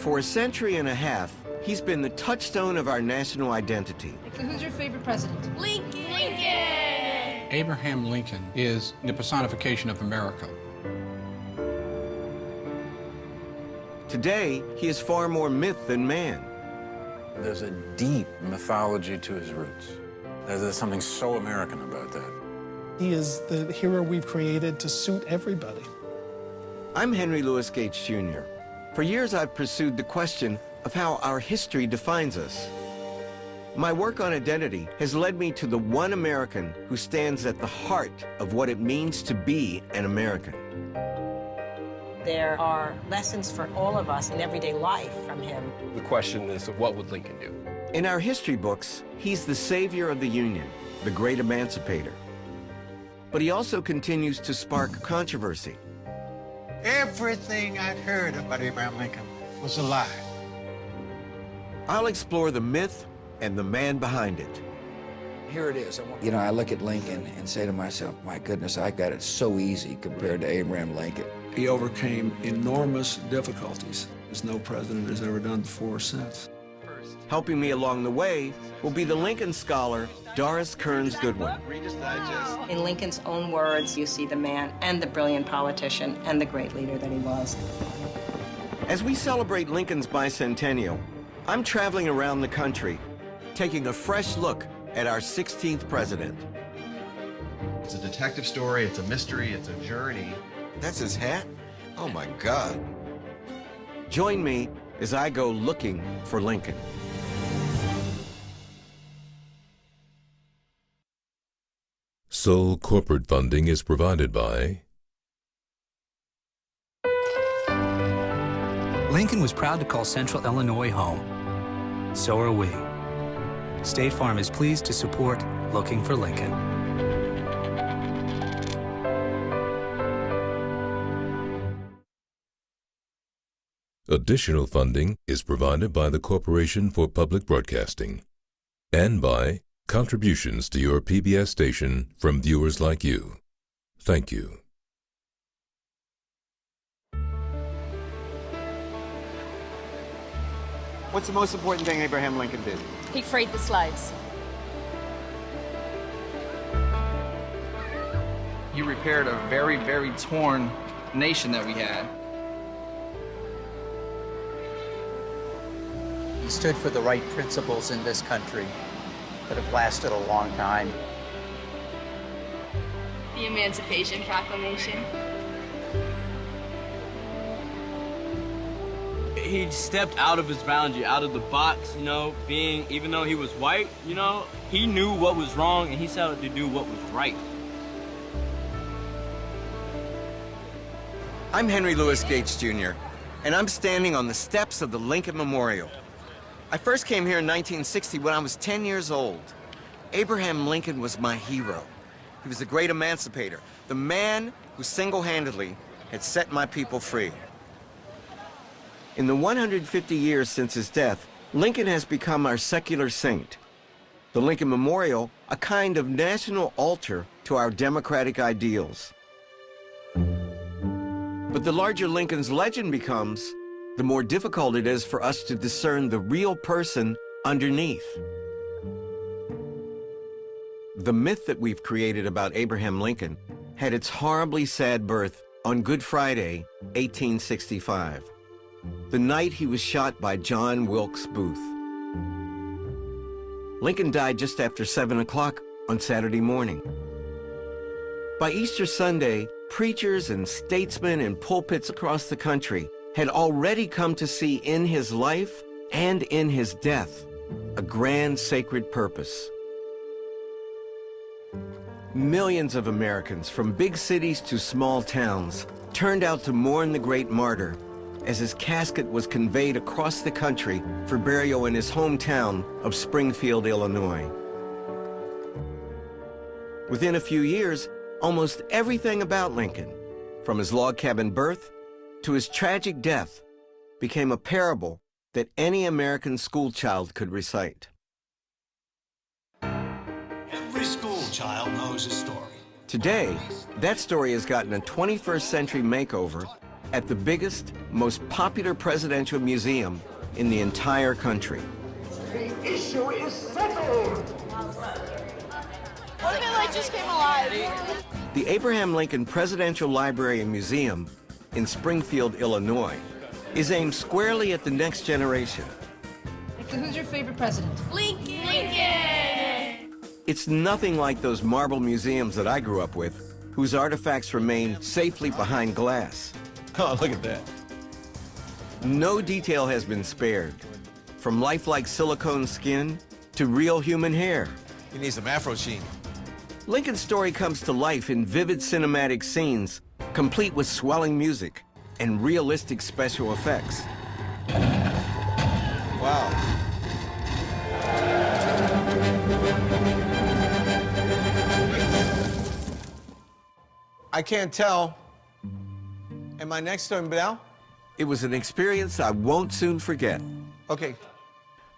For a century and a half, he's been the touchstone of our national identity. So who's your favorite president? Lincoln! Abraham Lincoln is the personification of America. Today, he is far more myth than man. There's a deep mythology to his roots. There's something so American about that. He is the hero we've created to suit everybody. I'm Henry Louis Gates, Jr. For years, I've pursued the question of how our history defines us. My work on identity has led me to the one American who stands at the heart of what it means to be an American. There are lessons for all of us in everyday life from him. The question is, what would Lincoln do? In our history books, he's the savior of the Union, the great emancipator. But he also continues to spark controversy. Everything I'd heard about Abraham Lincoln was a lie. I'll explore the myth and the man behind it. Here it is. You know, I look at Lincoln and say to myself, my goodness, I got it so easy compared to Abraham Lincoln. He overcame enormous difficulties, as no president has ever done before or since. Helping me along the way will be the Lincoln scholar, Doris Kearns Goodwin. In Lincoln's own words, you see the man and the brilliant politician and the great leader that he was. As we celebrate Lincoln's bicentennial, I'm traveling around the country, taking a fresh look at our 16th president. It's a detective story, it's a mystery, it's a journey. That's his hat? Oh my God. Join me as I go looking for Lincoln. Sole corporate funding is provided by Lincoln was proud to call Central Illinois home. So are we. State Farm is pleased to support Looking for Lincoln. Additional funding is provided by the Corporation for Public Broadcasting and by contributions to your PBS station from viewers like you. Thank you. What's the most important thing Abraham Lincoln did? He freed the slaves. He repaired a very, very torn nation that we had. He stood for the right principles in this country that have lasted a long time. The Emancipation Proclamation. He stepped out of his boundary, out of the box, you know, even though he was white, you know, he knew what was wrong and he set out to do what was right. I'm Henry Louis Gates, Jr., and I'm standing on the steps of the Lincoln Memorial. I first came here in 1960 when I was 10 years old. Abraham Lincoln was my hero. He was the great emancipator, the man who single-handedly had set my people free. In the 150 years since his death, Lincoln has become our secular saint. The Lincoln Memorial, a kind of national altar to our democratic ideals. But the larger Lincoln's legend becomes, the more difficult it is for us to discern the real person underneath. The myth that we've created about Abraham Lincoln had its horribly sad birth on Good Friday, 1865, the night he was shot by John Wilkes Booth. Lincoln died just after 7 o'clock on Saturday morning. By Easter Sunday, preachers and statesmen in pulpits across the country had already come to see in his life and in his death a grand sacred purpose. Millions of Americans from big cities to small towns turned out to mourn the great martyr as his casket was conveyed across the country for burial in his hometown of Springfield, Illinois. Within a few years, almost everything about Lincoln, from his log cabin birth to his tragic death, became a parable that any American schoolchild could recite. Every schoolchild knows his story. Today, that story has gotten a 21st century makeover at the biggest, most popular presidential museum in the entire country. The issue is settled! What if it like just came alive? The Abraham Lincoln Presidential Library and Museum in Springfield, Illinois, is aimed squarely at the next generation. So who's your favorite president? Lincoln! Lincoln! It's nothing like those marble museums that I grew up with, whose artifacts remain safely behind glass. Oh, look at that. No detail has been spared, from lifelike silicone skin to real human hair. He needs some Afro sheen. Lincoln's story comes to life in vivid cinematic scenes, complete with swelling music and realistic special effects. Wow. I can't tell. Am I next to him now? It was an experience I won't soon forget. Okay.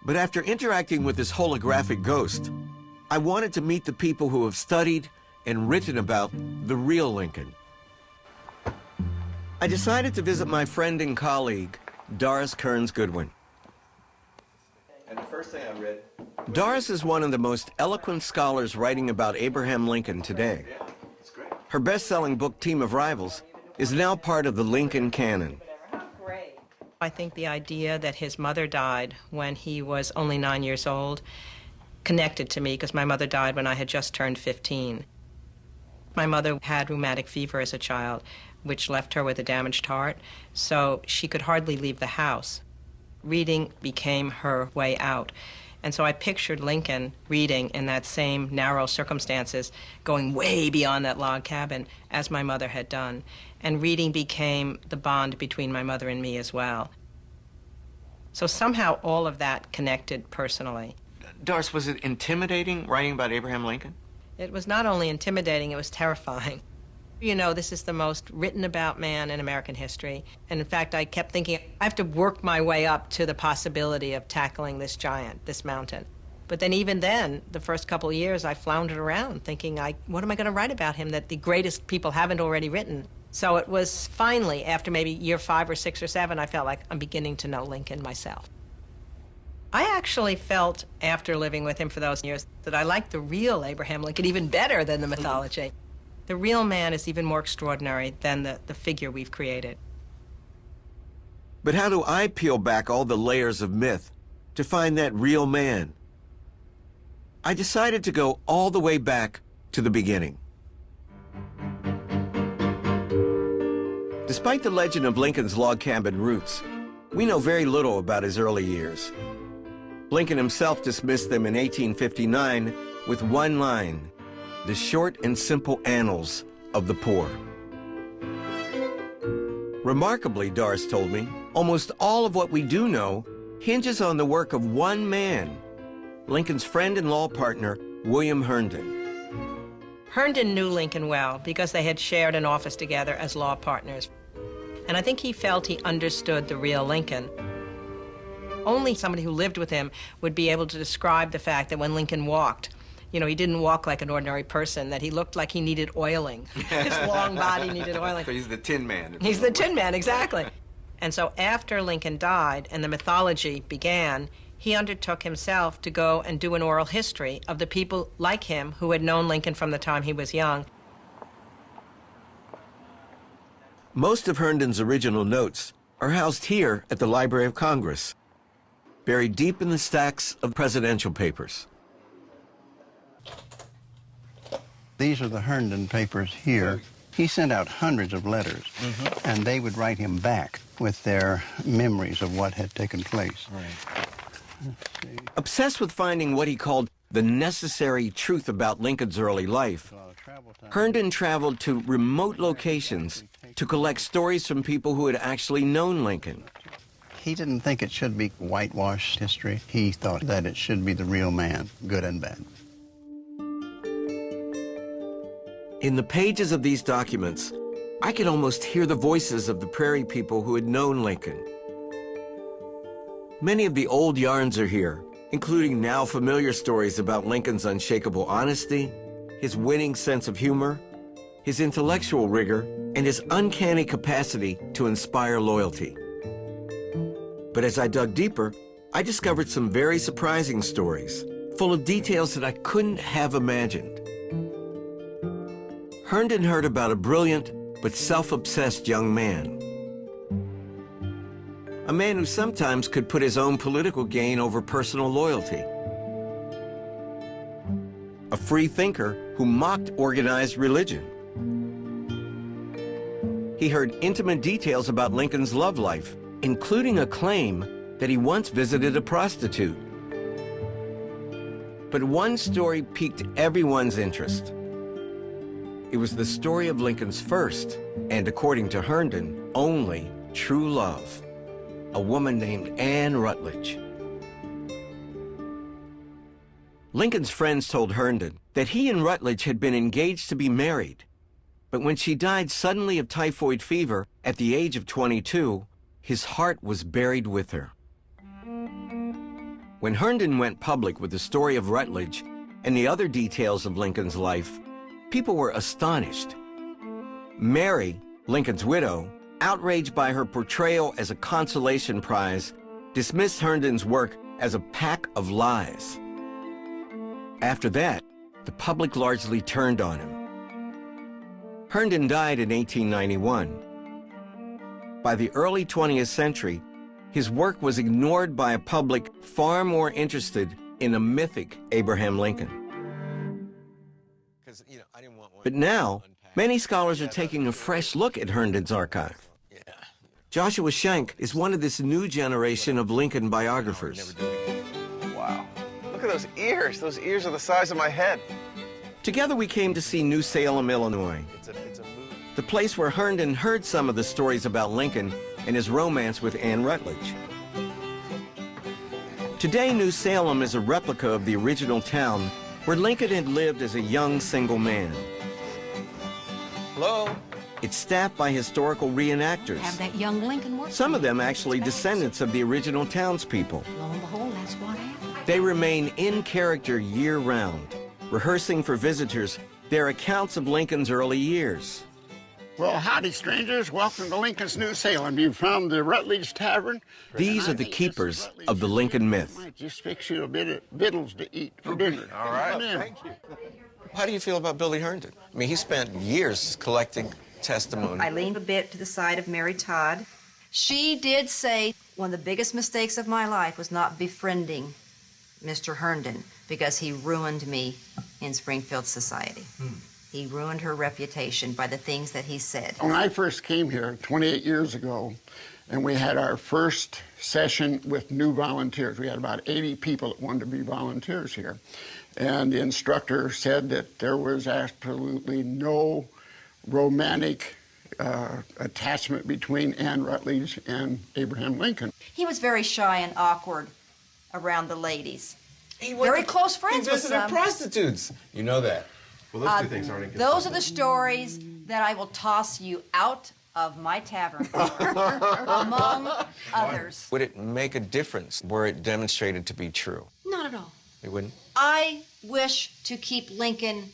But after interacting with this holographic ghost, I wanted to meet the people who have studied and written about the real Lincoln. I decided to visit my friend and colleague, Doris Kearns Goodwin. And the first thing I read... Doris is one of the most eloquent scholars writing about Abraham Lincoln today. Yeah, it's great. Her best-selling book, Team of Rivals, is now part of the Lincoln canon. I think the idea that his mother died when he was only 9 years old connected to me because my mother died when I had just turned 15. My mother had rheumatic fever as a child, which left her with a damaged heart, so she could hardly leave the house. Reading became her way out. And so I pictured Lincoln reading in that same narrow circumstances, going way beyond that log cabin, as my mother had done. And reading became the bond between my mother and me as well. So somehow all of that connected personally. Doris, was it intimidating writing about Abraham Lincoln? It was not only intimidating, it was terrifying. You know, this is the most written about man in American history. And in fact, I kept thinking, I have to work my way up to the possibility of tackling this giant, this mountain. But then even then, the first couple of years, I floundered around thinking, what am I going to write about him that the greatest people haven't already written? So it was finally, after maybe year 5 or 6 or 7, I felt like I'm beginning to know Lincoln myself. I actually felt, after living with him for those years, that I liked the real Abraham Lincoln even better than the mythology. The real man is even more extraordinary than the figure we've created. But how do I peel back all the layers of myth to find that real man? I decided to go all the way back to the beginning. Despite the legend of Lincoln's log cabin roots, we know very little about his early years. Lincoln himself dismissed them in 1859 with one line: the short and simple annals of the poor. Remarkably, Doris told me, almost all of what we do know hinges on the work of one man, Lincoln's friend and law partner, William Herndon. Herndon knew Lincoln well because they had shared an office together as law partners. And I think he felt he understood the real Lincoln. Only somebody who lived with him would be able to describe the fact that when Lincoln walked, you know, he didn't walk like an ordinary person, that he looked like he needed oiling. His long body needed oiling. So he's the Tin Man. He's the Tin Man, exactly. And so after Lincoln died and the mythology began, he undertook himself to go and do an oral history of the people like him who had known Lincoln from the time he was young. Most of Herndon's original notes are housed here at the Library of Congress, buried deep in the stacks of presidential papers. These are the Herndon papers here. He sent out hundreds of letters, and they would write him back with their memories of what had taken place. Obsessed with finding what he called the necessary truth about Lincoln's early life, Herndon traveled to remote locations to collect stories from people who had actually known Lincoln. He didn't think it should be whitewashed history. He thought that it should be the real man, good and bad. In the pages of these documents, I could almost hear the voices of the prairie people who had known Lincoln. Many of the old yarns are here, including now familiar stories about Lincoln's unshakable honesty, his winning sense of humor, his intellectual rigor, and his uncanny capacity to inspire loyalty. But as I dug deeper, I discovered some very surprising stories, full of details that I couldn't have imagined. Herndon heard about a brilliant but self-obsessed young man. A man who sometimes could put his own political gain over personal loyalty. A free thinker who mocked organized religion. He heard intimate details about Lincoln's love life, including a claim that he once visited a prostitute. But one story piqued everyone's interest. It was the story of Lincoln's first, and according to Herndon, only true love. A woman named Anne Rutledge. Lincoln's friends told Herndon that he and Rutledge had been engaged to be married, but when she died suddenly of typhoid fever at the age of 22, his heart was buried with her. When Herndon went public with the story of Rutledge and the other details of Lincoln's life, people were astonished. Mary, Lincoln's widow, outraged by her portrayal as a consolation prize, dismissed Herndon's work as a pack of lies. After that, the public largely turned on him. Herndon died in 1891. By the early 20th century, his work was ignored by a public far more interested in a mythic Abraham Lincoln. But now, many scholars are taking a fresh look at Herndon's archive. Joshua Shank is one of this new generation of Lincoln biographers. Wow. Look at those ears. Those ears are the size of my head. Together we came to see New Salem, Illinois, the place where Herndon heard some of the stories about Lincoln and his romance with Anne Rutledge. Today, New Salem is a replica of the original town where Lincoln had lived as a young single man. Hello? It's staffed by historical reenactors. Have that young Lincoln work. Some of them actually descendants of the original townspeople. Lo and behold, that's what happened. They remain in character year-round, rehearsing for visitors their accounts of Lincoln's early years. Well, howdy, strangers. Welcome to Lincoln's New Salem. You found the Rutledge Tavern. These are the keepers of the Lincoln myth. Might just fix you a bit of victuals to eat for dinner. All right. Thank you. How do you feel about Billy Herndon? I mean, he spent years collecting testimony. I leaned a bit to the side of Mary Todd. She did say one of the biggest mistakes of my life was not befriending Mr. Herndon because he ruined me in Springfield society. He ruined her reputation by the things that he said. When I first came here 28 years ago, and we had our first session with new volunteers. We had about 80 people that wanted to be volunteers here. And the instructor said that there was absolutely no romantic attachment between Anne Rutledge and Abraham Lincoln. He was very shy and awkward around the ladies. Very close friends with some. He visited prostitutes. You know that. Well, those two things aren't Those are the stories that I will toss you out of my tavern, among others. Would it make a difference were it demonstrated to be true? Not at all. It wouldn't? I wish to keep Lincoln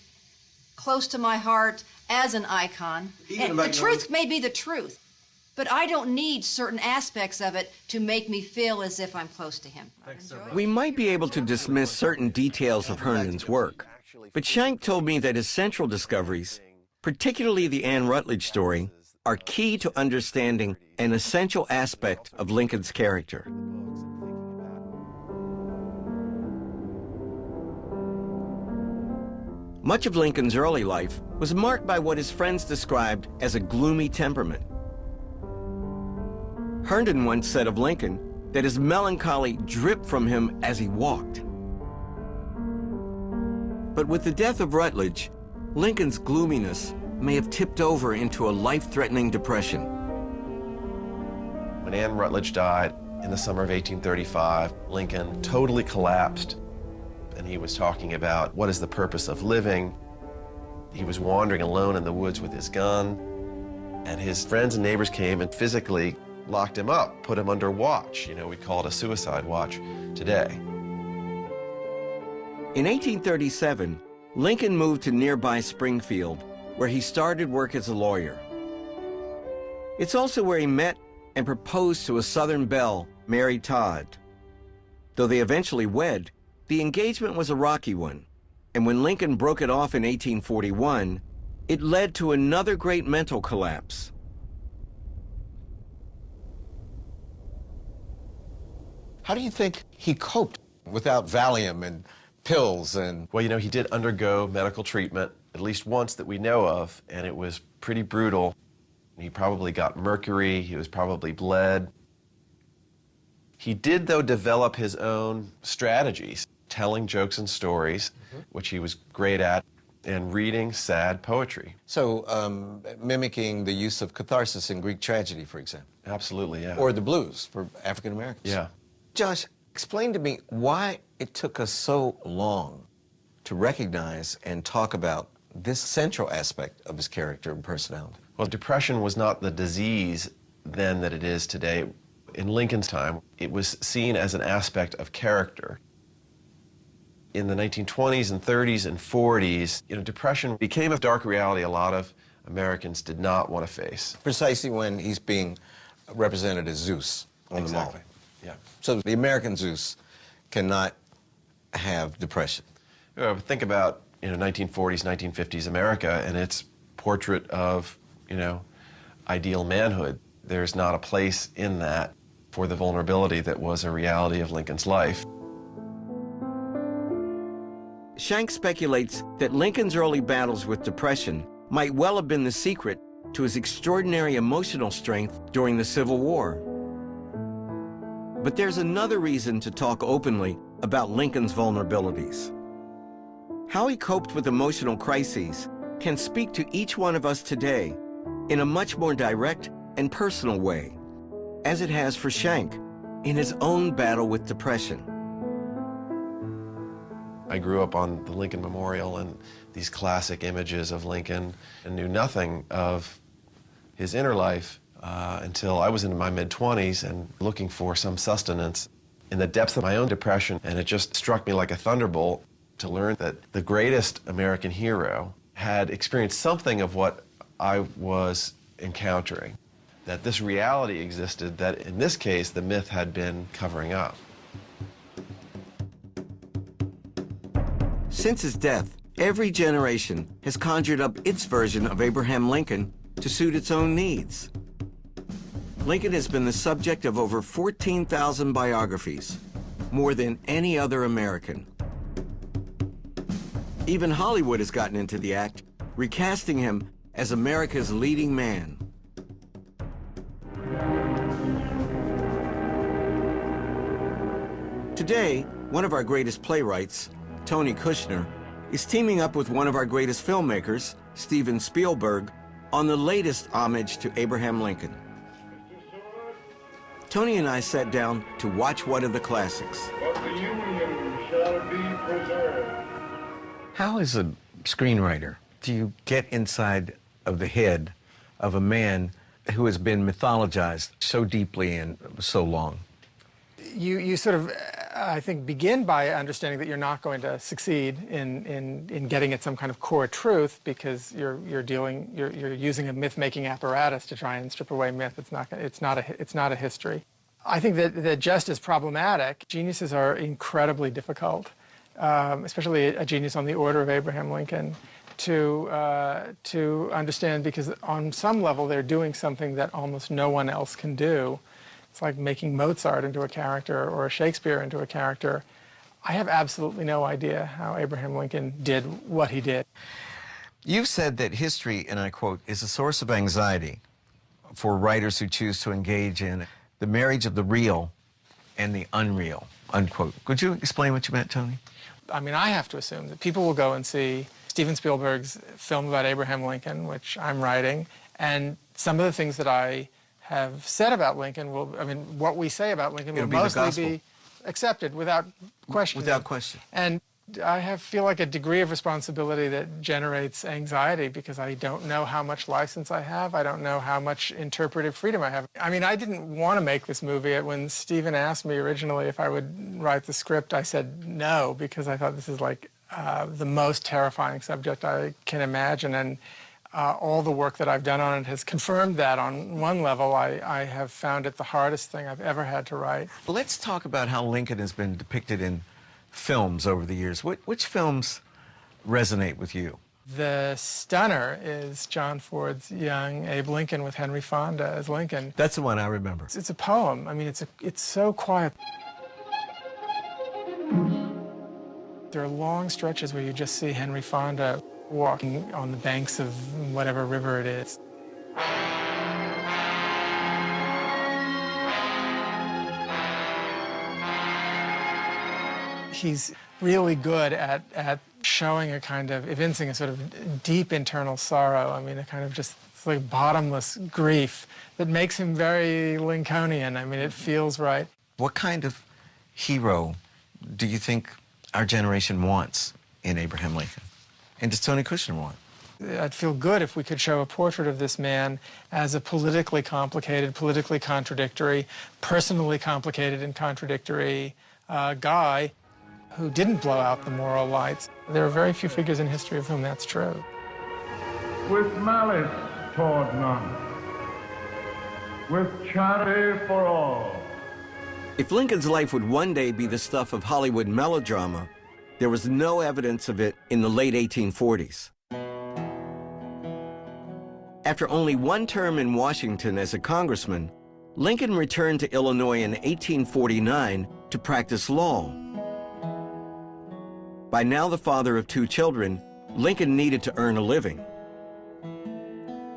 close to my heart as an icon. And the truth may be the truth, but I don't need certain aspects of it to make me feel as if I'm close to him. We might be able to dismiss certain details of Herndon's work, but Shank told me that his central discoveries, particularly the Anne Rutledge story, are key to understanding an essential aspect of Lincoln's character. Much of Lincoln's early life was marked by what his friends described as a gloomy temperament. Herndon once said of Lincoln that his melancholy dripped from him as he walked. But with the death of Rutledge, Lincoln's gloominess may have tipped over into a life-threatening depression. When Anne Rutledge died in the summer of 1835, Lincoln totally collapsed. And he was talking about what is the purpose of living. He was wandering alone in the woods with his gun. And his friends and neighbors came and physically locked him up, put him under watch. You know, we call it a suicide watch today. In 1837, Lincoln moved to nearby Springfield where he started work as a lawyer. It's also where he met and proposed to a Southern belle, Mary Todd. Though they eventually wed, the engagement was a rocky one, and when Lincoln broke it off in 1841, it led to another great mental collapse. How do you think he coped without Valium and pills and... Well, you know, he did undergo medical treatment, at least once that we know of, and it was pretty brutal. He probably got mercury, he was probably bled. He did, though, develop his own strategies, telling jokes and stories, which he was great at, and reading sad poetry. So, mimicking the use of catharsis in Greek tragedy, for example. Absolutely, yeah. Or the blues for African Americans. Yeah. Josh, explain to me why it took us so long to recognize and talk about this central aspect of his character and personality. Well, depression was not the disease then that it is today. In Lincoln's time, it was seen as an aspect of character. In the 1920s and 30s and 40s, you know, depression became a dark reality a lot of Americans did not want to face. Precisely when he's being represented as Zeus on the mall. Yeah. So the American Zeus cannot have depression. You know, think about, you know, 1940s, 1950s America and its portrait of, you know, ideal manhood. There's not a place in that for the vulnerability that was a reality of Lincoln's life. Shank speculates that Lincoln's early battles with depression might well have been the secret to his extraordinary emotional strength during the Civil War. But there's another reason to talk openly about Lincoln's vulnerabilities. How he coped with emotional crises can speak to each one of us today in a much more direct and personal way, as it has for Shank in his own battle with depression. I grew up on the Lincoln Memorial and these classic images of Lincoln and knew nothing of his inner life until I was in my mid-20s and looking for some sustenance in the depths of my own depression. And it just struck me like a thunderbolt to learn that the greatest American hero had experienced something of what I was encountering, that this reality existed that in this case the myth had been covering up. Since his death, every generation has conjured up its version of Abraham Lincoln to suit its own needs. Lincoln has been the subject of over 14,000 biographies, more than any other American. Even Hollywood has gotten into the act, recasting him as America's leading man. Today, one of our greatest playwrights, Tony Kushner, is teaming up with one of our greatest filmmakers, Steven Spielberg, on the latest homage to Abraham Lincoln. Tony and I sat down to watch one of the classics. But the Union shall be preserved. How, as a screenwriter, do you get inside of the head of a man who has been mythologized so deeply and so long? You sort of, I think, begin by understanding that you're not going to succeed in getting at some kind of core truth because you're using a myth-making apparatus to try and strip away myth. It's not a history. I think that just as problematic, geniuses are incredibly difficult, especially a genius on the order of Abraham Lincoln, to understand, because on some level they're doing something that almost no one else can do. It's like making Mozart into a character or Shakespeare into a character. I have absolutely no idea how Abraham Lincoln did what he did. You've said that history, and I quote, is a source of anxiety for writers who choose to engage in the marriage of the real and the unreal, unquote. Could you explain what you meant, Tony? I mean, I have to assume that people will go and see Steven Spielberg's film about Abraham Lincoln, which I'm writing, and some of the things that I have said about Lincoln will, I mean, what we say about Lincoln will mostly be accepted without question. Without question. And I feel like a degree of responsibility that generates anxiety because I don't know how much license I have. I don't know how much interpretive freedom I have. I mean, I didn't want to make this movie. When Steven asked me originally if I would write the script, I said no, because I thought this is like the most terrifying subject I can imagine. And all the work that I've done on it has confirmed that. On one level, I have found it the hardest thing I've ever had to write. Let's talk about how Lincoln has been depicted in films over the years. Which films resonate with you? The stunner is John Ford's young Abe Lincoln with Henry Fonda as Lincoln. That's the one I remember. It's a poem. I mean, it's so quiet. There are long stretches where you just see Henry Fonda walking on the banks of whatever river it is. He's really good at showing a kind of, evincing a sort of deep internal sorrow. I mean, a kind of just like bottomless grief that makes him very Lincolnian. I mean, it feels right. What kind of hero do you think our generation wants in Abraham Lincoln? And does Tony Kushner want? I'd feel good if we could show a portrait of this man as a politically complicated, politically contradictory, personally complicated and contradictory guy who didn't blow out the moral lights. There are very few figures in history of whom that's true. With malice toward none, with charity for all. If Lincoln's life would one day be the stuff of Hollywood melodrama, there was no evidence of it in the late 1840s. After only one term in Washington as a congressman, Lincoln returned to Illinois in 1849 to practice law. By now the father of 2 children, Lincoln needed to earn a living.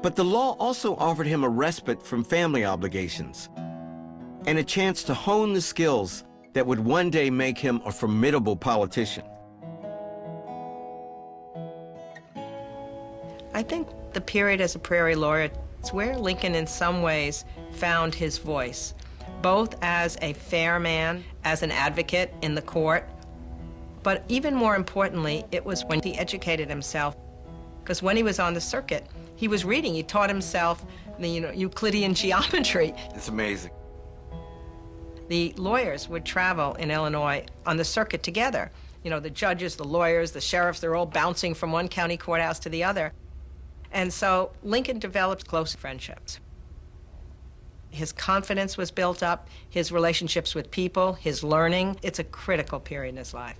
But the law also offered him a respite from family obligations and a chance to hone the skills that would one day make him a formidable politician. I think the period as a prairie lawyer, it's where Lincoln in some ways found his voice, both as a fair man, as an advocate in the court, but even more importantly, it was when he educated himself. Because when he was on the circuit, he was reading. He taught himself the Euclidean geometry. It's amazing. The lawyers would travel in Illinois on the circuit together. You know, the judges, the lawyers, the sheriffs, they're all bouncing from one county courthouse to the other. And so Lincoln developed close friendships. His confidence was built up, his relationships with people, his learning. It's a critical period in his life.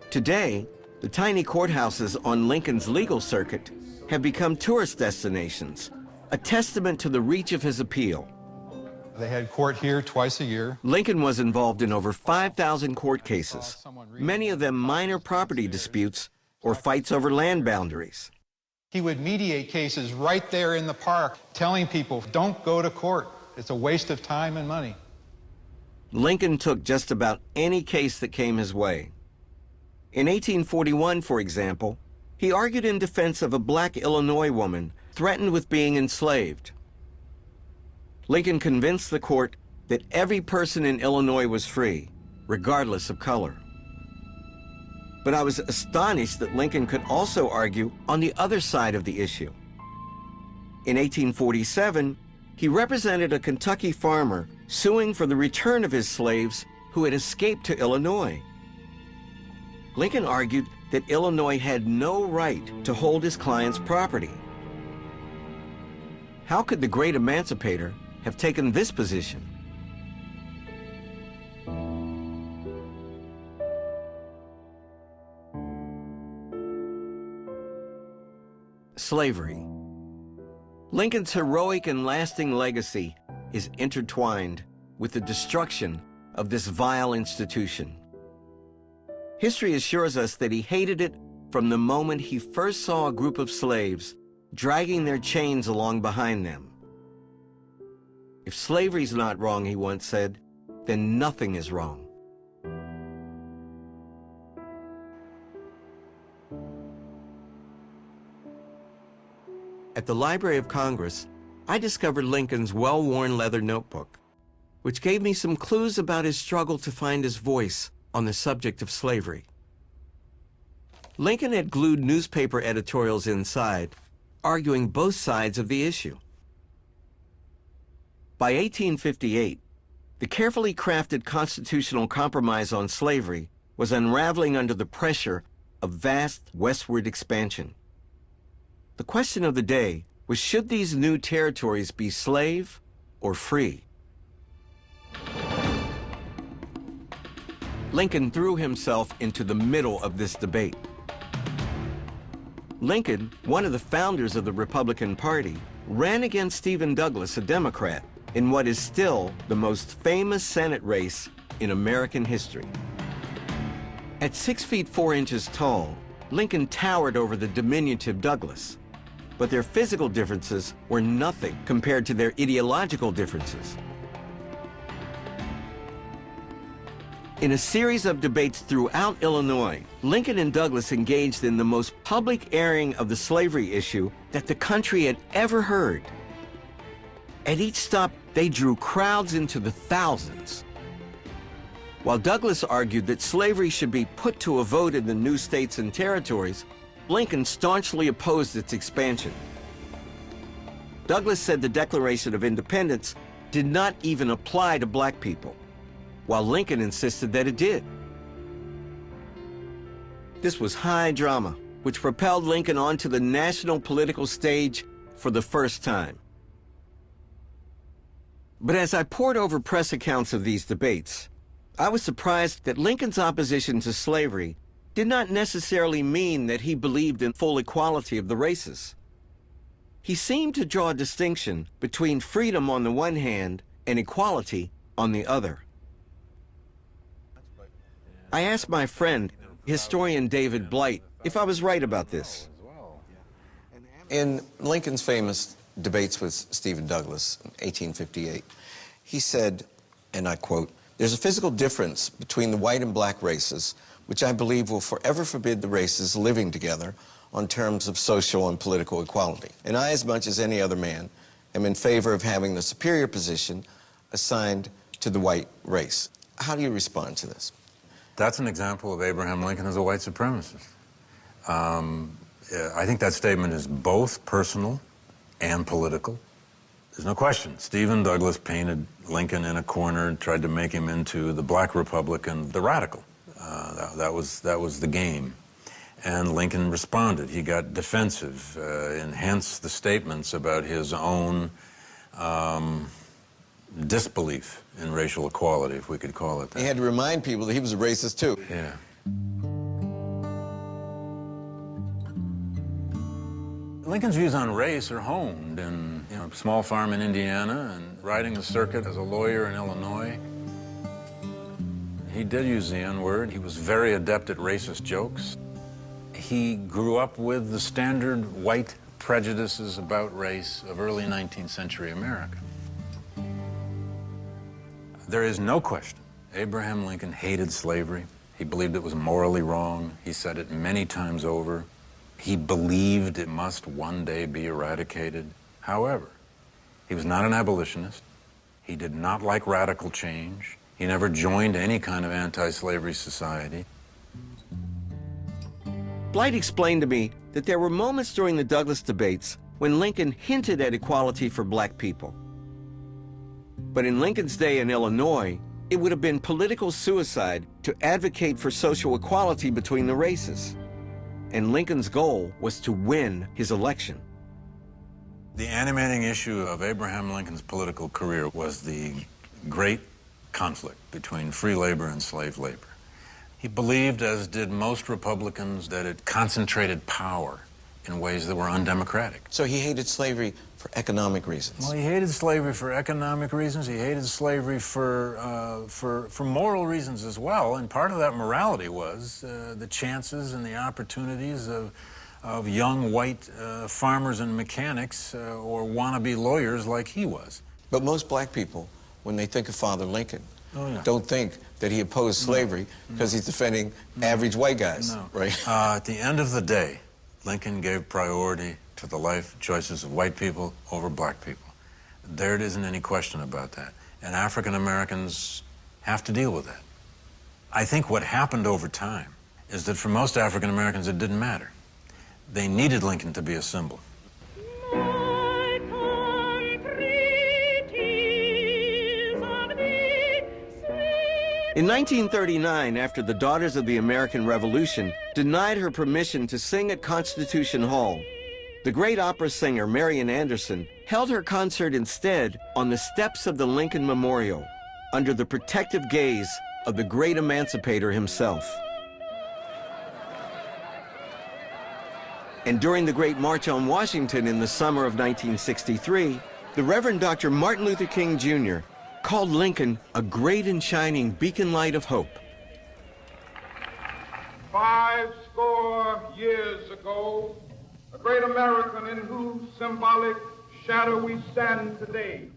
Today, the tiny courthouses on Lincoln's legal circuit have become tourist destinations, a testament to the reach of his appeal. They had court here twice a year. Lincoln was involved in over 5,000 court cases, many of them minor property disputes or fights over land boundaries. He would mediate cases right there in the park, telling people, don't go to court. It's a waste of time and money. Lincoln took just about any case that came his way. In 1841, for example, he argued in defense of a black Illinois woman threatened with being enslaved. Lincoln convinced the court that every person in Illinois was free, regardless of color. But I was astonished that Lincoln could also argue on the other side of the issue. In 1847, he represented a Kentucky farmer suing for the return of his slaves who had escaped to Illinois. Lincoln argued that Illinois had no right to hold his client's property. How could the great emancipator have taken this position? Slavery. Lincoln's heroic and lasting legacy is intertwined with the destruction of this vile institution. History assures us that he hated it from the moment he first saw a group of slaves dragging their chains along behind them. If slavery's not wrong, he once said, then nothing is wrong. At the Library of Congress, I discovered Lincoln's well-worn leather notebook, which gave me some clues about his struggle to find his voice on the subject of slavery. Lincoln had glued newspaper editorials inside, arguing both sides of the issue. By 1858, the carefully crafted constitutional compromise on slavery was unraveling under the pressure of vast westward expansion. The question of the day was, should these new territories be slave or free? Lincoln threw himself into the middle of this debate. Lincoln, one of the founders of the Republican Party, ran against Stephen Douglas, a Democrat, in what is still the most famous Senate race in American history. At 6 feet 4 inches tall, Lincoln towered over the diminutive Douglas, but their physical differences were nothing compared to their ideological differences. In a series of debates throughout Illinois, Lincoln and Douglas engaged in the most public airing of the slavery issue that the country had ever heard. At each stop, they drew crowds into the thousands. While Douglas argued that slavery should be put to a vote in the new states and territories, Lincoln staunchly opposed its expansion. Douglas said the Declaration of Independence did not even apply to black people, while Lincoln insisted that it did. This was high drama, which propelled Lincoln onto the national political stage for the first time. But as I pored over press accounts of these debates, I was surprised that Lincoln's opposition to slavery did not necessarily mean that he believed in full equality of the races. He seemed to draw a distinction between freedom on the one hand and equality on the other. I asked my friend, historian David Blight, if I was right about this. In Lincoln's famous debates with Stephen Douglas in 1858, he said, and I quote, "There's a physical difference between the white and black races, which I believe will forever forbid the races living together on terms of social and political equality. And I, as much as any other man, am in favor of having the superior position assigned to the white race." How do you respond to this? That's an example of Abraham Lincoln as a white supremacist. I think that statement is both personal and political. There's no question. Stephen Douglas painted Lincoln in a corner, tried to make him into the black Republican, the radical. That was the game. And Lincoln responded. He got defensive, and hence the statements about his own disbelief in racial equality, if we could call it that. He had to remind people that he was a racist, too. Yeah. Lincoln's views on race are honed in a small farm in Indiana and riding the circuit as a lawyer in Illinois. He did use the N-word. He was very adept at racist jokes. He grew up with the standard white prejudices about race of early 19th century America. There is no question Abraham Lincoln hated slavery. He believed it was morally wrong. He said it many times over. He believed it must one day be eradicated. However, he was not an abolitionist. He did not like radical change. He never joined any kind of anti-slavery society. Blight explained to me that there were moments during the Douglas debates when Lincoln hinted at equality for black people. But in Lincoln's day in Illinois, it would have been political suicide to advocate for social equality between the races. And Lincoln's goal was to win his election. The animating issue of Abraham Lincoln's political career was the great conflict between free labor and slave labor. He believed, as did most Republicans, that it concentrated power in ways that were undemocratic. So he hated slavery for economic reasons? Well, he hated slavery for economic reasons. He hated slavery for moral reasons as well. And part of that morality was the chances and the opportunities of young white farmers and mechanics or wannabe lawyers like he was. But most black people, when they think of Father Lincoln, yeah, don't think that he opposed slavery because he's defending average white guys, right? At the end of the day, Lincoln gave priority to the life choices of white people over black people. There isn't any question about that. And African Americans have to deal with that. I think what happened over time is that for most African Americans it didn't matter. They needed Lincoln to be a symbol. In 1939, after the Daughters of the American Revolution denied her permission to sing at Constitution Hall, the great opera singer Marian Anderson held her concert instead on the steps of the Lincoln Memorial, under the protective gaze of the great emancipator himself. And during the Great March on Washington in the summer of 1963, the Reverend Dr. Martin Luther King Jr. called Lincoln a great and shining beacon light of hope. 50 years ago, a great American in whose symbolic shadow we stand today.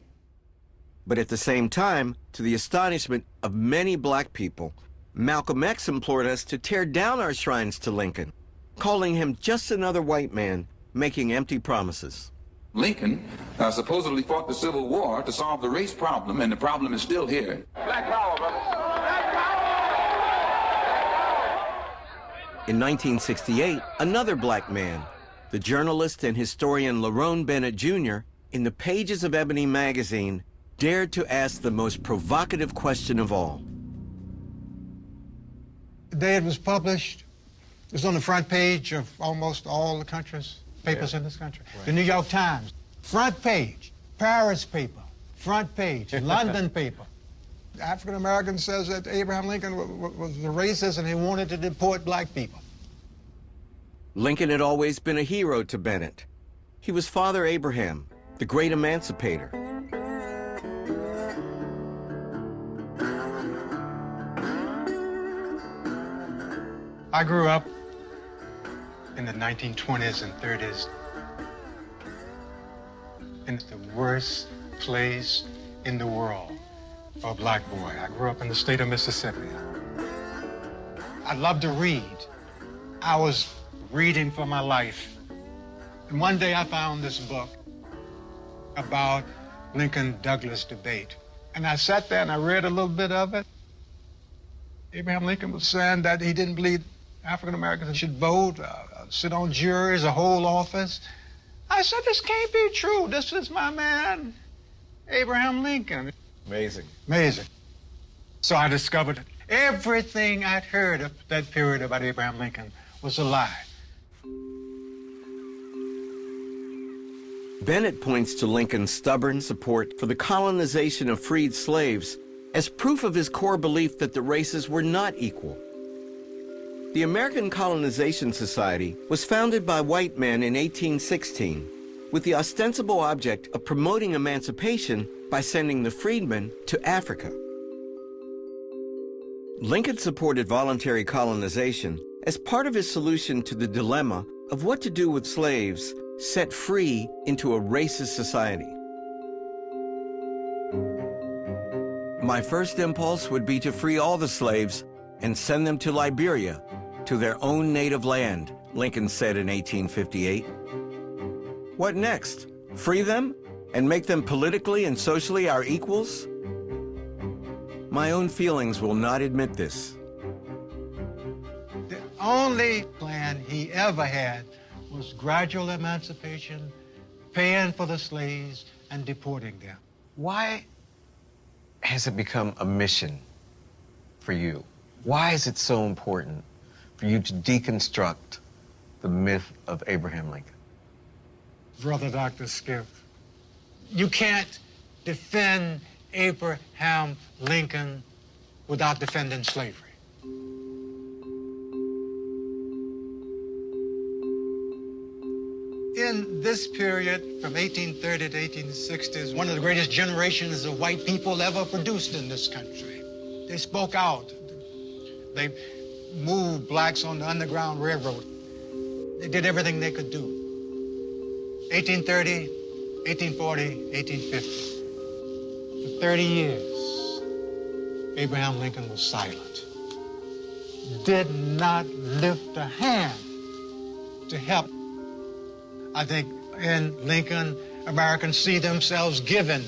But at the same time, to the astonishment of many black people, Malcolm X implored us to tear down our shrines to Lincoln, calling him just another white man making empty promises. Lincoln supposedly fought the Civil War to solve the race problem, and the problem is still here. Black power, brother. In 1968, another black man, the journalist and historian Lerone Bennett Jr., in the pages of Ebony magazine, dared to ask the most provocative question of all. The day it was published, it was on the front page of almost all the country's papers in this country. Right. The New York Times, front page. Paris paper, front page. London paper. African American says that Abraham Lincoln was a racist and he wanted to deport black people. Lincoln had always been a hero to Bennett. He was Father Abraham, the great emancipator. I grew up in the 1920s and 30s in the worst place in the world for a black boy. I grew up in the state of Mississippi. I loved to read. I was reading for my life. And one day I found this book about Lincoln-Douglas debate. And I sat there and I read a little bit of it. Abraham Lincoln was saying that he didn't believe African Americans should vote, sit on juries, or hold office. I said, this can't be true. This is my man, Abraham Lincoln. Amazing. Amazing. So I discovered that everything I'd heard of that period about Abraham Lincoln was a lie. Bennett points to Lincoln's stubborn support for the colonization of freed slaves as proof of his core belief that the races were not equal. The American Colonization Society was founded by white men in 1816 with the ostensible object of promoting emancipation by sending the freedmen to Africa. Lincoln supported voluntary colonization as part of his solution to the dilemma of what to do with slaves set free into a racist society. My first impulse would be to free all the slaves and send them to Liberia, to their own native land, Lincoln said in 1858. What next? Free them and make them politically and socially our equals? My own feelings will not admit this. The only plan he ever had was gradual emancipation, paying for the slaves, and deporting them. Why has it become a mission for you? Why is it so important for you to deconstruct the myth of Abraham Lincoln? Brother Dr. Skip, you can't defend Abraham Lincoln without defending slavery. In this period, from 1830 to 1860, is one of the greatest generations of white people ever produced in this country. They spoke out. They moved blacks on the Underground Railroad. They did everything they could do. 1830, 1840, 1850. For 30 years, Abraham Lincoln was silent. Did not lift a hand to help. I think in Lincoln, Americans see themselves giving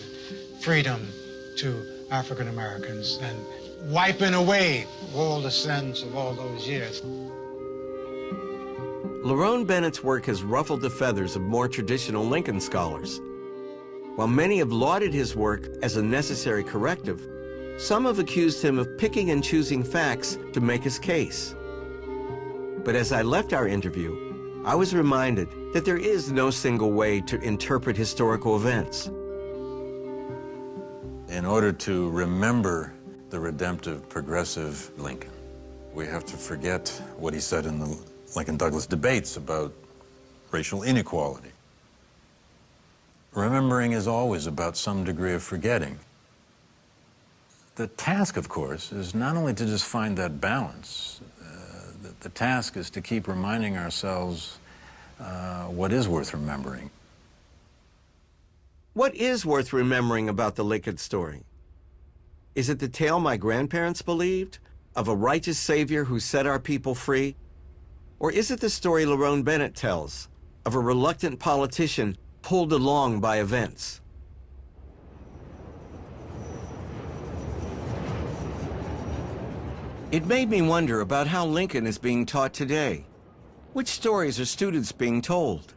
freedom to African Americans and wiping away all the sins of all those years. Lerone Bennett's work has ruffled the feathers of more traditional Lincoln scholars. While many have lauded his work as a necessary corrective, Some have accused him of picking and choosing facts to make his case. But as I left our interview, I was reminded that there is no single way to interpret historical events. In order to remember the redemptive, progressive Lincoln, we have to forget what he said in the Lincoln-Douglas debates about racial inequality. Remembering is always about some degree of forgetting. The task, of course, is not only to just find that balance. The task is to keep reminding ourselves what is worth remembering. What is worth remembering about the Lincoln story? Is it the tale my grandparents believed of a righteous savior who set our people free? Or is it the story Lerone Bennett tells of a reluctant politician pulled along by events? It made me wonder about how Lincoln is being taught today. Which stories are students being told?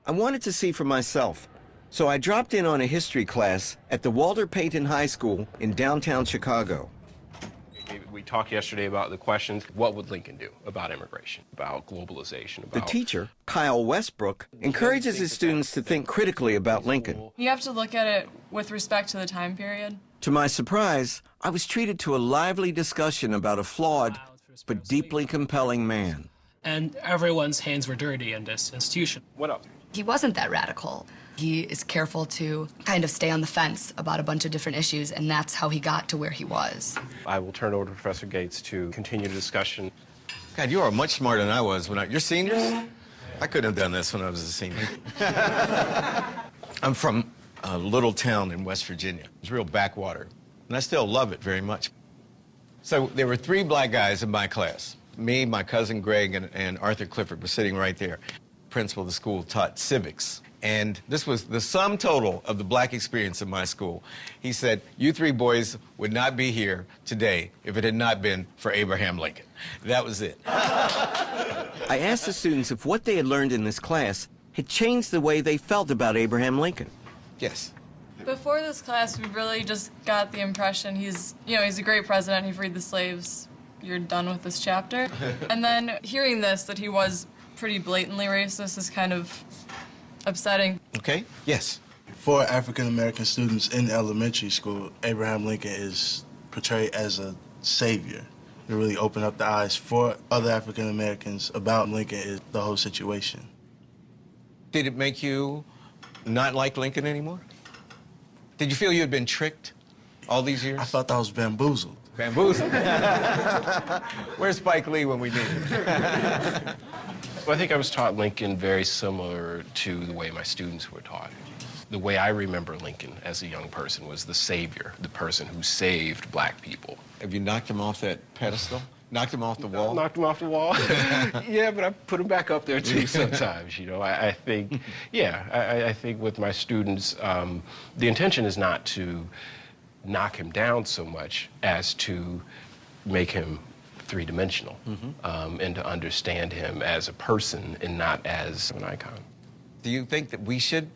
I wanted to see for myself, so I dropped in on a history class at the Walter Payton High School in downtown Chicago. We talked yesterday about the questions, what would Lincoln do about immigration, about globalization, about... The teacher, Kyle Westbrook, encourages his students to think critically about Lincoln. You have to look at it with respect to the time period. To my surprise, I was treated to a lively discussion about a flawed but deeply compelling man. And everyone's hands were dirty in this institution. What else? He wasn't that radical. He is careful to kind of stay on the fence about a bunch of different issues, and that's how he got to where he was. I will turn it over to Professor Gates to continue the discussion. God, you are much smarter than I was when you're seniors? I couldn't have done this when I was a senior. I'm from a little town in West Virginia. It's real backwater, and I still love it very much. So there were 3 black guys in my class. Me, my cousin Greg, and Arthur Clifford were sitting right there. Principal of the school taught civics. And this was the sum total of the black experience in my school. He said, you 3 boys would not be here today if it had not been for Abraham Lincoln. That was it. I asked the students if what they had learned in this class had changed the way they felt about Abraham Lincoln. Yes. Before this class, we really just got the impression he's a great president, he freed the slaves, you're done with this chapter. And then hearing this, that he was pretty blatantly racist, is kind of upsetting. Okay, yes. For African-American students in elementary school, Abraham Lincoln is portrayed as a savior. It really opened up the eyes for other African-Americans about Lincoln is the whole situation. Did it make you not like Lincoln anymore? Did you feel you had been tricked all these years? I thought I was bamboozled. Bamboozled? Where's Spike Lee when we need him? Well, I think I was taught Lincoln very similar to the way my students were taught. The way I remember Lincoln as a young person was the savior, the person who saved black people. Have you knocked him off that pedestal? Knocked him off the wall? Knocked him off the wall? Yeah, but I put him back up there, too, sometimes, I think, I think with my students, the intention is not to knock him down so much as to make him three-dimensional, and to understand him as a person and not as an icon. Do you think that we should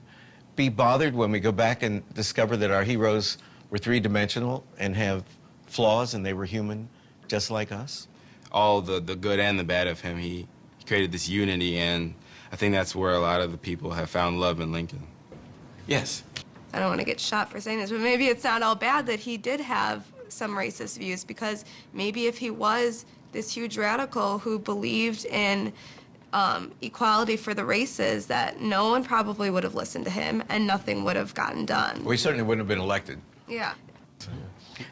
be bothered when we go back and discover that our heroes were three-dimensional and have flaws and they were human just like us? All the good and the bad of him, he created this unity, and I think that's where a lot of the people have found love in Lincoln. Yes. I don't want to get shot for saying this, but maybe it's not all bad that he did have some racist views, because maybe if he was this huge radical who believed in equality for the races, that no one probably would have listened to him and nothing would have gotten done. Well, he certainly wouldn't have been elected. Yeah.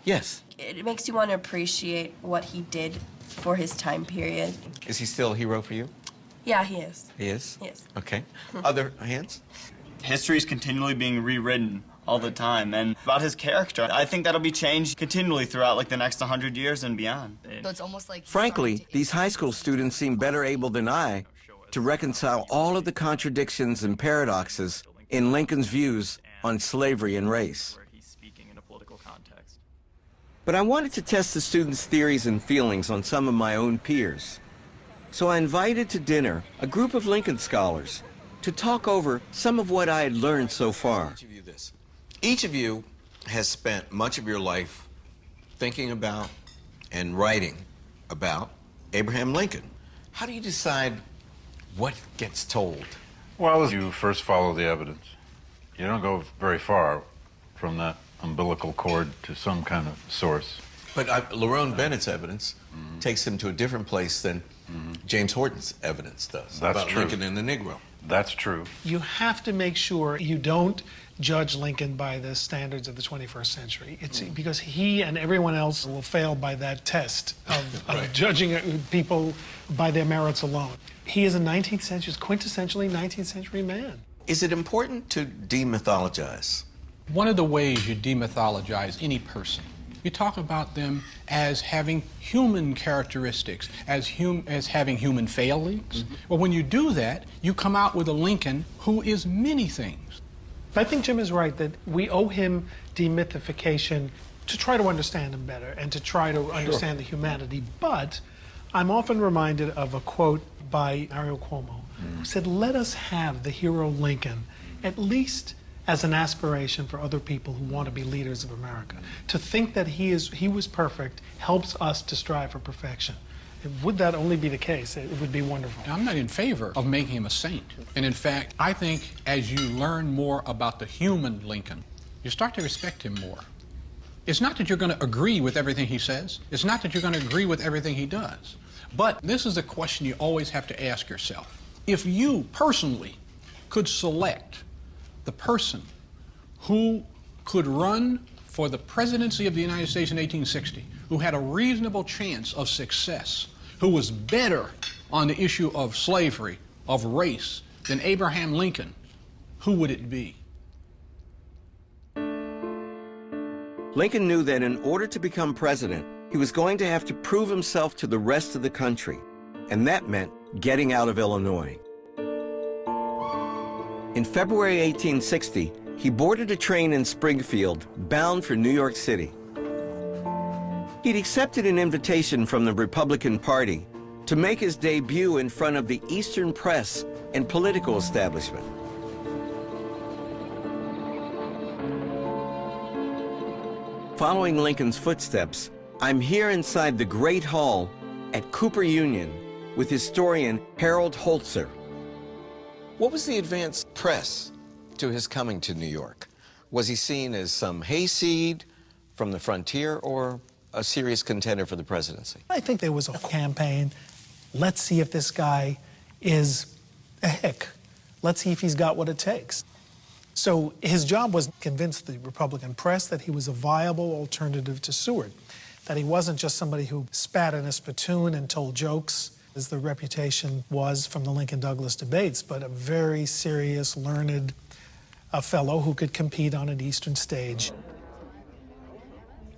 Yes. It makes you want to appreciate what he did for his time period. Is he still a hero for you? Yeah, he is. He is? He is. Okay. Other hands? History is continually being rewritten all the time, and about his character, I think that'll be changed continually throughout like the next 100 years and beyond. So it's almost like... Frankly, these high school students seem better able than I to reconcile all of the contradictions and paradoxes in Lincoln's views on slavery and race. But I wanted to test the students' theories and feelings on some of my own peers. So I invited to dinner a group of Lincoln scholars to talk over some of what I had learned so far. Each of you has spent much of your life thinking about and writing about Abraham Lincoln. How do you decide what gets told? Well, you first follow the evidence. You don't go very far from that umbilical cord to some kind of source. But Lerone Bennett's evidence takes him to a different place than James Horton's evidence does. That's about true. Lincoln and the Negro. That's true. You have to make sure you don't judge Lincoln by the standards of the 21st century. It's because he and everyone else will fail by that test of judging people by their merits alone. He is a 19th century, quintessentially 19th century man. Is it important to demythologize? One of the ways you demythologize any person, you talk about them as having human characteristics, as having human failings. Well, when you do that, you come out with a Lincoln who is many things. I think Jim is right that we owe him demythification to try to understand him better and to try to understand the humanity. But I'm often reminded of a quote by Mario Cuomo, who said, "Let us have the hero Lincoln, at least as an aspiration for other people who want to be leaders of America. To think that he was perfect helps us to strive for perfection." Would that only be the case? It would be wonderful. I'm not in favor of making him a saint. And in fact, I think as you learn more about the human Lincoln, you start to respect him more. It's not that you're going to agree with everything he says. It's not that you're going to agree with everything he does. But this is a question you always have to ask yourself. If you personally could select the person who could run for the presidency of the United States in 1860, who had a reasonable chance of success, who was better on the issue of slavery, of race, than Abraham Lincoln, who would it be? Lincoln knew that in order to become president, he was going to have to prove himself to the rest of the country, and that meant getting out of Illinois. In February 1860, he boarded a train in Springfield, bound for New York City. He'd accepted an invitation from the Republican Party to make his debut in front of the Eastern press and political establishment. Following Lincoln's footsteps, I'm here inside the Great Hall at Cooper Union with historian Harold Holzer. What was the advance press to his coming to New York? Was he seen as some hayseed from the frontier or a serious contender for the presidency? I think there was a campaign. Let's see if this guy is a hick. Let's see if he's got what it takes. So his job was to convince the Republican press that he was a viable alternative to Seward, that he wasn't just somebody who spat in a spittoon and told jokes, as the reputation was from the Lincoln-Douglas debates, but a very serious, learned fellow who could compete on an Eastern stage.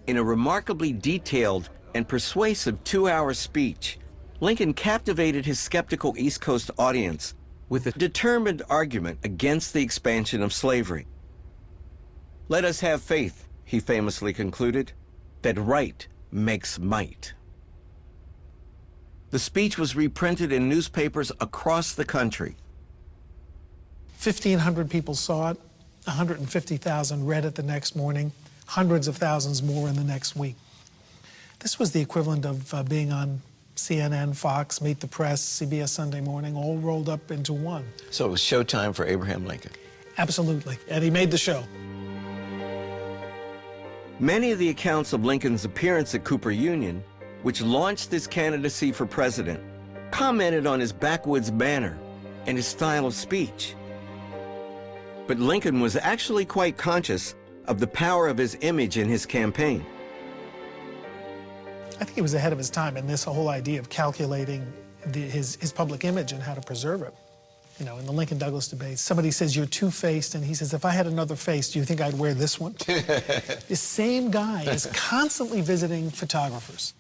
In a remarkably detailed and persuasive 2-hour speech, Lincoln captivated his skeptical East Coast audience with a determined argument against the expansion of slavery. "Let us have faith," he famously concluded, "that right makes might." The speech was reprinted in newspapers across the country. 1,500 people saw it, 150,000 read it the next morning, hundreds of thousands more in the next week. This was the equivalent of being on CNN, Fox, Meet the Press, CBS Sunday Morning, all rolled up into one. So it was showtime for Abraham Lincoln. Absolutely, and he made the show. Many of the accounts of Lincoln's appearance at Cooper Union, which launched his candidacy for president, commented on his backwoods manner and his style of speech. But Lincoln was actually quite conscious of the power of his image in his campaign. I think he was ahead of his time in this whole idea of calculating his public image and how to preserve it. You know, in the Lincoln-Douglas debates, somebody says, "You're two-faced," and he says, "If I had another face, do you think I'd wear this one?" This same guy is constantly visiting photographers.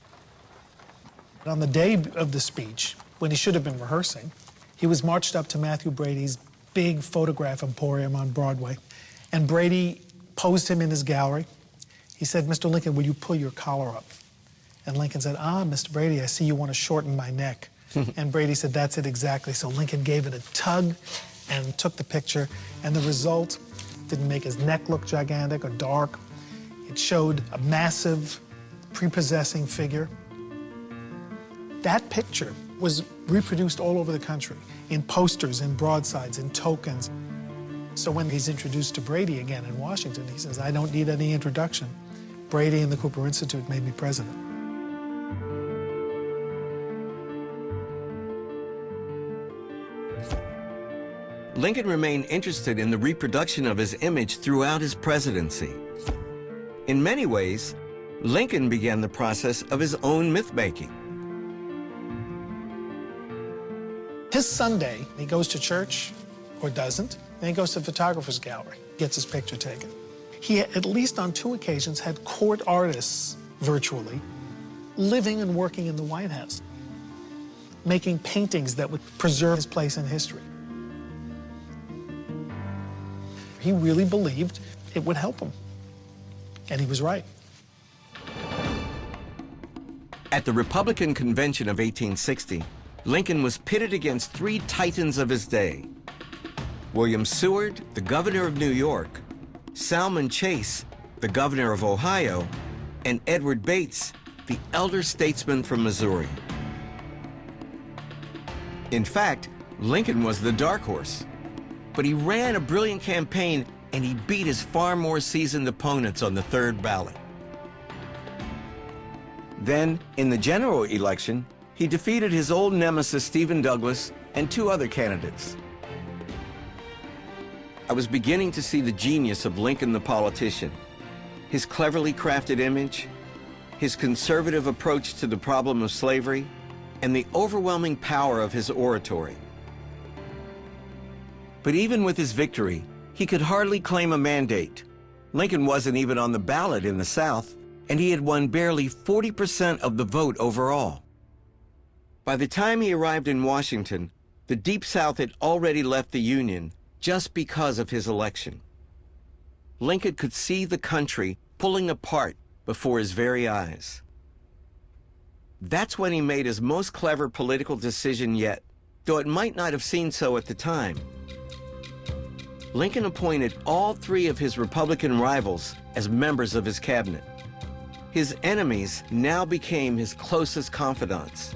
On the day of the speech, when he should have been rehearsing, he was marched up to Matthew Brady's big photograph emporium on Broadway, and Brady posed him in his gallery. He said, "Mr. Lincoln, will you pull your collar up?" And Lincoln said, "Ah, Mr. Brady, I see you want to shorten my neck." And Brady said, "That's it exactly." So Lincoln gave it a tug and took the picture, and the result didn't make his neck look gigantic or dark. It showed a massive, prepossessing figure. That picture was reproduced all over the country, in posters, in broadsides, in tokens. So when he's introduced to Brady again in Washington, he says, I don't need any introduction. Brady and the Cooper Institute made me president. Lincoln remained interested in the reproduction of his image throughout his presidency. In many ways, Lincoln began the process of his own myth-making. His Sunday, he goes to church, or doesn't, then he goes to the photographer's gallery, gets his picture taken. He, at least on 2 occasions, had court artists, virtually, living and working in the White House, making paintings that would preserve his place in history. He really believed it would help him, and he was right. At the Republican Convention of 1860, Lincoln was pitted against 3 titans of his day: William Seward, the governor of New York, Salmon Chase, the governor of Ohio, and Edward Bates, the elder statesman from Missouri. In fact, Lincoln was the dark horse, but he ran a brilliant campaign and he beat his far more seasoned opponents on the 3rd ballot. Then, in the general election, he defeated his old nemesis Stephen Douglas and 2 other candidates. I was beginning to see the genius of Lincoln the politician, his cleverly crafted image, his conservative approach to the problem of slavery, and the overwhelming power of his oratory. But even with his victory, he could hardly claim a mandate. Lincoln wasn't even on the ballot in the South, and he had won barely 40% of the vote overall. By the time he arrived in Washington, the Deep South had already left the Union just because of his election. Lincoln could see the country pulling apart before his very eyes. That's when he made his most clever political decision yet, though it might not have seemed so at the time. Lincoln appointed all 3 of his Republican rivals as members of his cabinet. His enemies now became his closest confidants.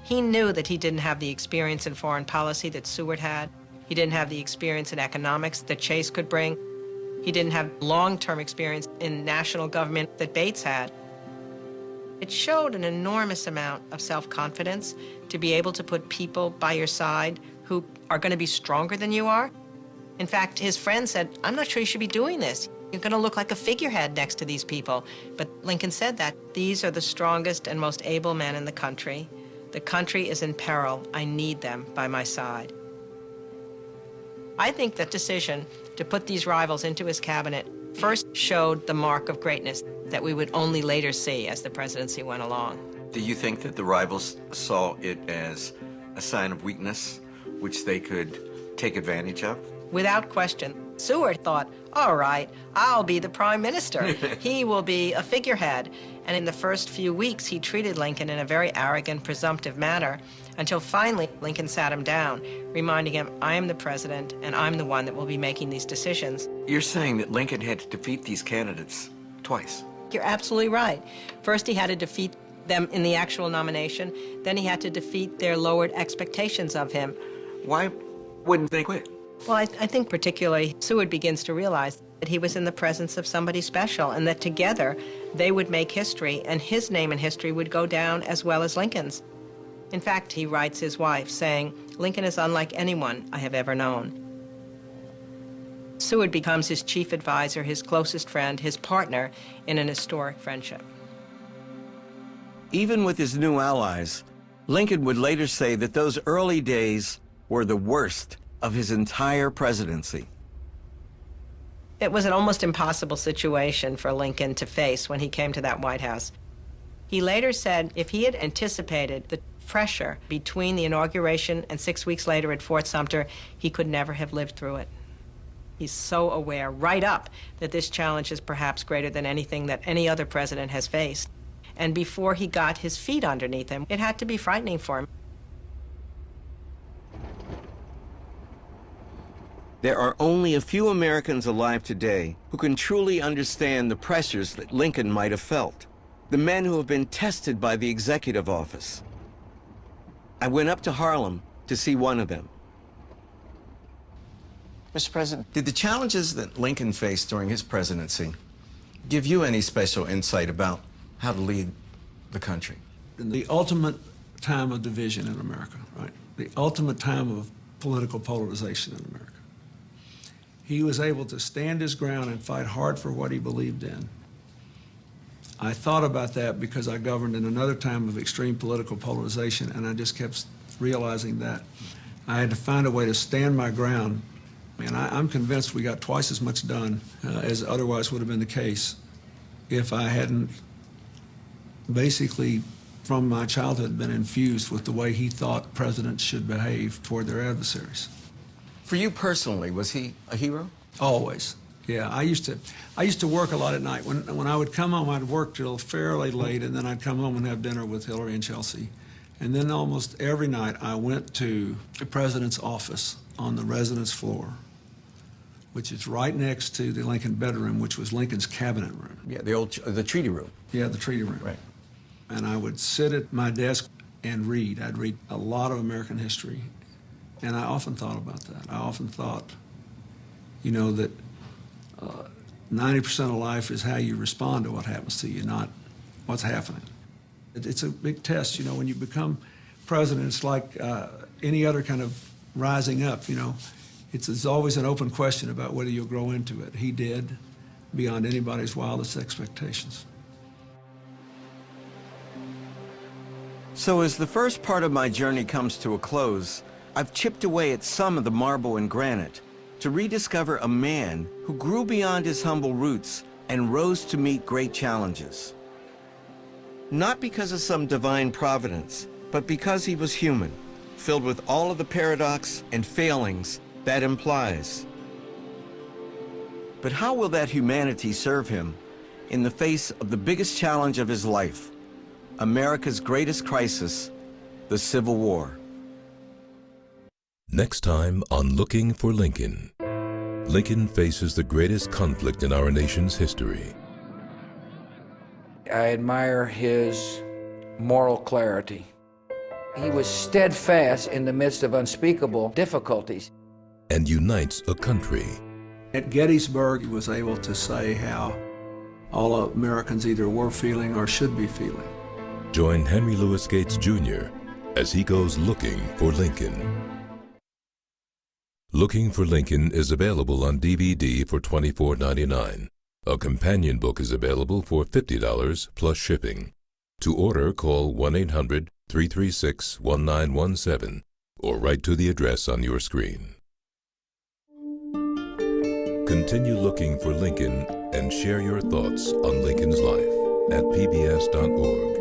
He knew that he didn't have the experience in foreign policy that Seward had. He didn't have the experience in economics that Chase could bring. He didn't have long-term experience in national government that Bates had. It showed an enormous amount of self-confidence to be able to put people by your side who are going to be stronger than you are. In fact, his friend said, I'm not sure you should be doing this. You're going to look like a figurehead next to these people. But Lincoln said that these are the strongest and most able men in the country. The country is in peril. I need them by my side. I think that decision to put these rivals into his cabinet first showed the mark of greatness that we would only later see as the presidency went along. Do you think that the rivals saw it as a sign of weakness, which they could take advantage of? Without question. Seward thought, all right, I'll be the prime minister. He will be a figurehead. And in the first few weeks, he treated Lincoln in a very arrogant, presumptive manner, until finally Lincoln sat him down, reminding him, I am the president, and I'm the one that will be making these decisions. You're saying that Lincoln had to defeat these candidates twice. You're absolutely right. First, he had to defeat them in the actual nomination. Then he had to defeat their lowered expectations of him. Why wouldn't they quit? Well, I think particularly Seward begins to realize that he was in the presence of somebody special and that together they would make history, and his name in history would go down as well as Lincoln's. In fact, he writes his wife, saying, Lincoln is unlike anyone I have ever known. Seward becomes his chief advisor, his closest friend, his partner in an historic friendship. Even with his new allies, Lincoln would later say that those early days were the worst of his entire presidency. It was an almost impossible situation for Lincoln to face when he came to that White House. He later said if he had anticipated the pressure between the inauguration and 6 weeks later at Fort Sumter, he could never have lived through it. He's so aware, right up, that this challenge is perhaps greater than anything that any other president has faced. And before he got his feet underneath him, it had to be frightening for him. There are only a few Americans alive today who can truly understand the pressures that Lincoln might have felt. The men who have been tested by the executive office. I went up to Harlem to see one of them. Mr. President, did the challenges that Lincoln faced during his presidency give you any special insight about how to lead the country? In the ultimate time of division in America, right? The ultimate time of political polarization in America. He was able to stand his ground and fight hard for what he believed in. I thought about that because I governed in another time of extreme political polarization, and I just kept realizing that I had to find a way to stand my ground. And I'm convinced we got twice as much done as otherwise would have been the case if I hadn't basically, from my childhood, been infused with the way he thought presidents should behave toward their adversaries. For you personally, was he a hero? Always. Yeah, I used to work a lot at night. When I would come home, I'd work till fairly late, and then I'd come home and have dinner with Hillary and Chelsea. And then almost every night, I went to the president's office on the residence floor, which is right next to the Lincoln bedroom, which was Lincoln's cabinet room. Yeah, the treaty room. Yeah, the treaty room. Right. And I would sit at my desk and read. I'd read a lot of American history. And I often thought about that. I often thought, you know, that 90% of life is how you respond to what happens to you, not what's happening. It's a big test, you know, when you become president. It's like any other kind of rising up, you know. It's always an open question about whether you'll grow into it. He did, beyond anybody's wildest expectations. So as the first part of my journey comes to a close, I've chipped away at some of the marble and granite to rediscover a man who grew beyond his humble roots and rose to meet great challenges. Not because of some divine providence, but because he was human, filled with all of the paradox and failings that implies. But how will that humanity serve him in the face of the biggest challenge of his life, America's greatest crisis, the Civil War? Next time on Looking for Lincoln. Lincoln faces the greatest conflict in our nation's history. I admire his moral clarity. He was steadfast in the midst of unspeakable difficulties. And unites a country. At Gettysburg, he was able to say how all Americans either were feeling or should be feeling. Join Henry Louis Gates, Jr. as he goes looking for Lincoln. Looking for Lincoln is available on DVD for $24.99. A companion book is available for $50 plus shipping. To order, call 1-800-336-1917 or write to the address on your screen. Continue looking for Lincoln and share your thoughts on Lincoln's life at pbs.org.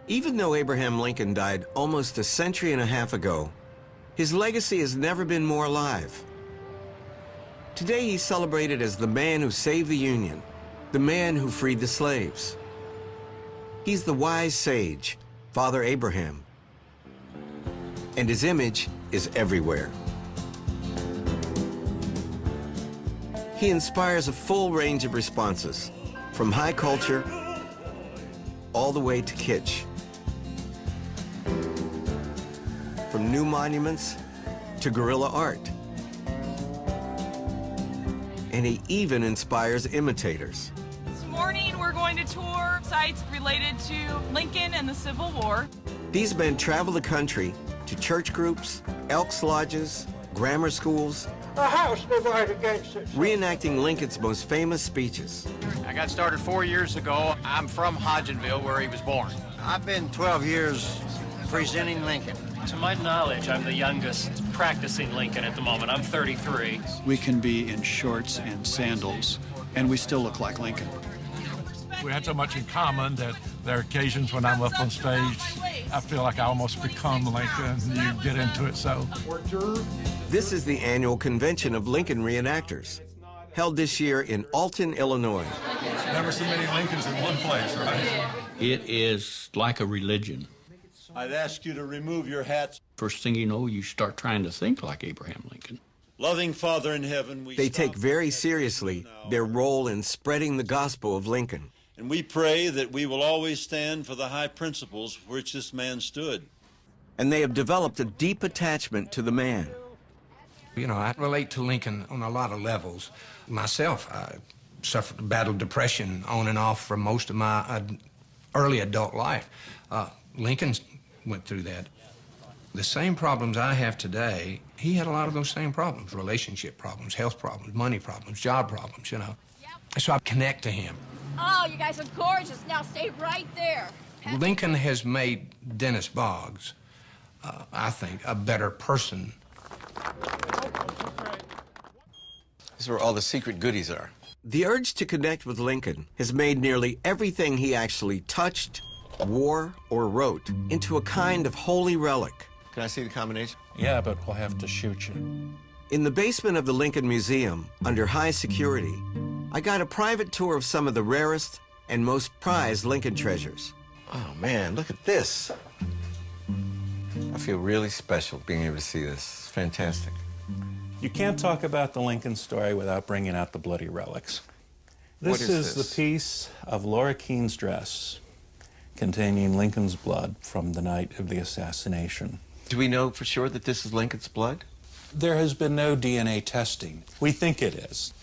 Even though Abraham Lincoln died almost a century and a half ago, his legacy has never been more alive. Today he's celebrated as the man who saved the Union, the man who freed the slaves. He's the wise sage, Father Abraham, and his image is everywhere. He inspires a full range of responses, from high culture all the way to kitsch. From new monuments to guerrilla art. And he even inspires imitators. This morning we're going to tour sites related to Lincoln and the Civil War. These men travel the country to church groups, Elks Lodges, grammar schools, a house divided against it. reenacting Lincoln's most famous speeches. I got started 4 years ago. I'm from Hodgenville, where he was born. I've been 12 years presenting Lincoln. To my knowledge, I'm the youngest practicing Lincoln at the moment. I'm 33. We can be in shorts and sandals, and we still look like Lincoln. We had so much in common that there are occasions when I'm up on stage, I feel like I almost become Lincoln. You get into it so. This is the annual convention of Lincoln reenactors, held this year in Alton, Illinois. Never seen many Lincolns in one place, right? It is like a religion. I'd ask you to remove your hats. First thing you know, you start trying to think like Abraham Lincoln. Loving Father in heaven, They take very seriously their role in spreading the gospel of Lincoln. and we pray that we will always stand for the high principles for which this man stood. And they have developed a deep attachment to the man. You know, I relate to Lincoln on a lot of levels. Myself, I suffered battled depression on and off for most of my early adult life. Lincoln went through that. The same problems I have today, he had a lot of those same problems. Relationship problems, health problems, money problems, job problems, you know. So I connect to him. Oh, you guys are gorgeous. Now stay right there. Lincoln has made Dennis Boggs, I think, a better person. This is where all the secret goodies are. The urge to connect with Lincoln has made nearly everything he actually touched, wore, or wrote into a kind of holy relic. Can I see the combination? Yeah, but we'll have to shoot you. In the basement of the Lincoln Museum, under high security, I got a private tour of some of the rarest and most prized Lincoln treasures. Oh, man, look at this. I feel really special being able to see this. It's fantastic. You can't talk about the Lincoln story without bringing out the bloody relics. This is the piece of Laura Keene's dress containing Lincoln's blood from the night of the assassination. Do we know for sure that this is Lincoln's blood? There has been no DNA testing. We think it is.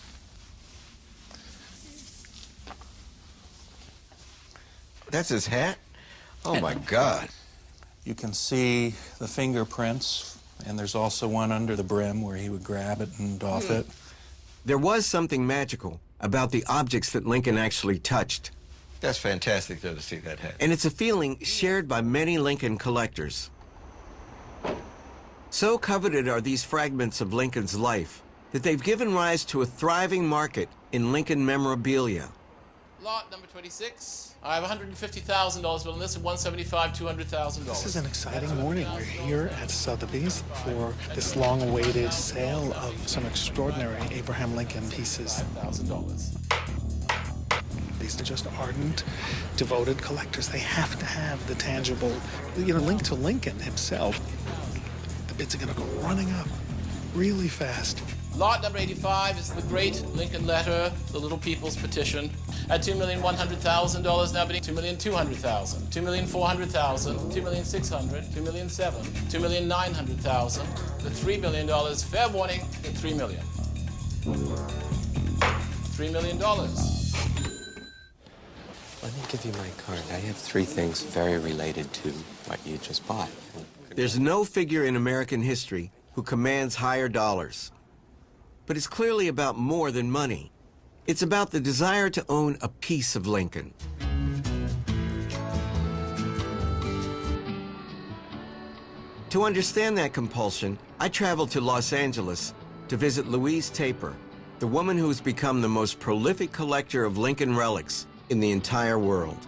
That's his hat? Oh, my God. You can see the fingerprints, and there's also one under the brim where he would grab it and doff it. There was something magical about the objects that Lincoln actually touched. That's fantastic, though, to see that hat. And it's a feeling shared by many Lincoln collectors. So coveted are these fragments of Lincoln's life that they've given rise to a thriving market in Lincoln memorabilia. Lot number 26. I have $150,000 bill on this, and $175,000, $200,000. This is an exciting morning. We're here at Sotheby's for this long-awaited sale of some extraordinary Abraham Lincoln pieces. $5,000. These are just ardent, devoted collectors. They have to have the tangible, you know, link to Lincoln himself. The bids are going to go running up really fast. Lot number 85 is the great Lincoln letter, the Little People's Petition. At $2,100,000 now bidding $2,200,000, $2,400,000, $2,600,000, $2,700,000, $2,900,000. The $3 million, fair warning, at $3 million. $3 million. Let me give you my card. I have three things very related to what you just bought. There's no figure in American history who commands higher dollars. But it's clearly about more than money. It's about the desire to own a piece of Lincoln. To understand that compulsion, I traveled to Los Angeles to visit Louise Taper, the woman who's become the most prolific collector of Lincoln relics in the entire world.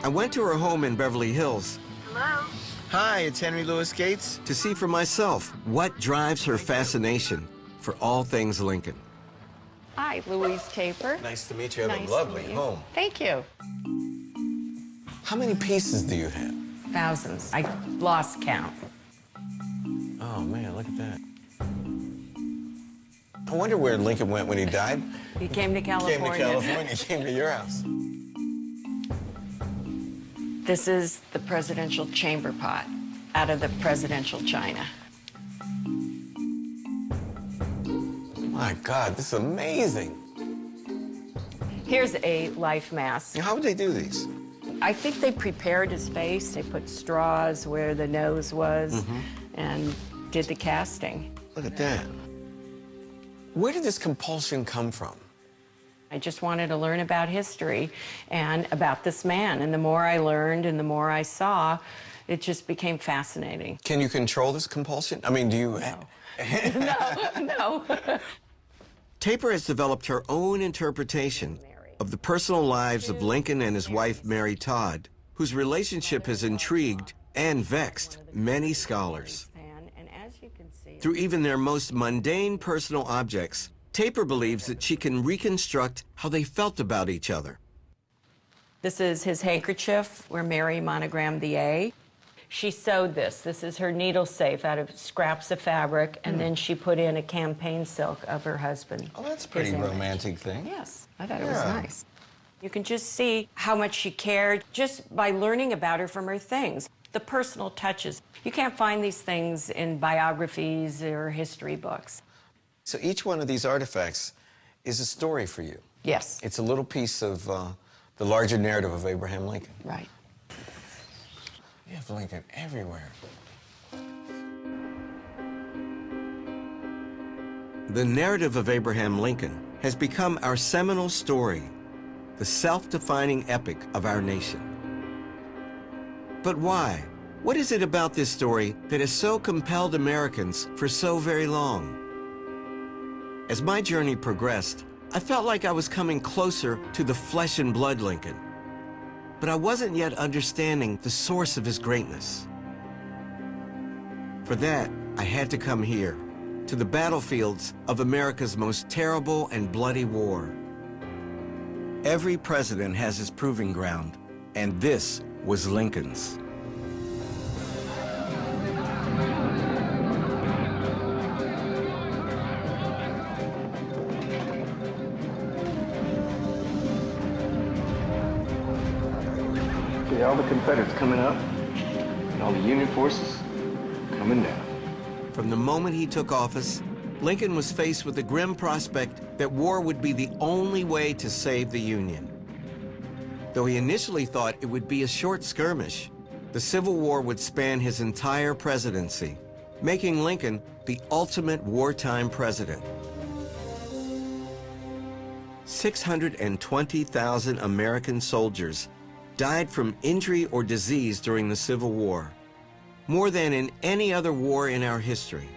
I went to her home in Beverly Hills. Hello? Hi, it's Henry Louis Gates. To see for myself what drives her fascination for all things Lincoln. Hi, Louise Taper. Nice to meet you. You have Nice a lovely to meet you. home. Thank you. How many pieces do you have? Thousands. I lost count. Oh, man, look at that. I wonder where Lincoln went when he died. He came to California. Came to California. He came to your house. This is the presidential chamber pot out of the presidential china. My God, this is amazing. Here's a life mask. How would they do these? I think they prepared his face. They put straws where the nose was and did the casting. Look at that. Where did this compulsion come from? I just wanted to learn about history and about this man. And the more I learned and the more I saw, it just became fascinating. Can you control this compulsion? I mean, do you... No. Taper has developed her own interpretation of the personal lives of Lincoln and his wife, Mary Todd, whose relationship has intrigued and vexed many scholars. Through even their most mundane personal objects, Taper believes that she can reconstruct how they felt about each other. This is his handkerchief where Mary monogrammed the A. She sewed this. This is her needle safe out of scraps of fabric, and then she put in a campaign silk of her husband. Oh, that's a pretty romantic thing. Yes, I thought it was nice. You can just see how much she cared just by learning about her from her things. The personal touches. You can't find these things in biographies or history books. So each one of these artifacts is a story for you. Yes. It's a little piece of the larger narrative of Abraham Lincoln. Right. You have Lincoln everywhere. The narrative of Abraham Lincoln has become our seminal story, the self-defining epic of our nation. But why? What is it about this story that has so compelled Americans for so very long? As my journey progressed, I felt like I was coming closer to the flesh and blood Lincoln, but I wasn't yet understanding the source of his greatness. For that, I had to come here, to the battlefields of America's most terrible and bloody war. Every president has his proving ground, and this was Lincoln's. See all the Confederates coming up, and all the Union forces coming down. From the moment he took office, Lincoln was faced with the grim prospect that war would be the only way to save the Union. Though he initially thought it would be a short skirmish, the Civil War would span his entire presidency, making Lincoln the ultimate wartime president. 620,000 American soldiers died from injury or disease during the Civil War, more than in any other war in our history.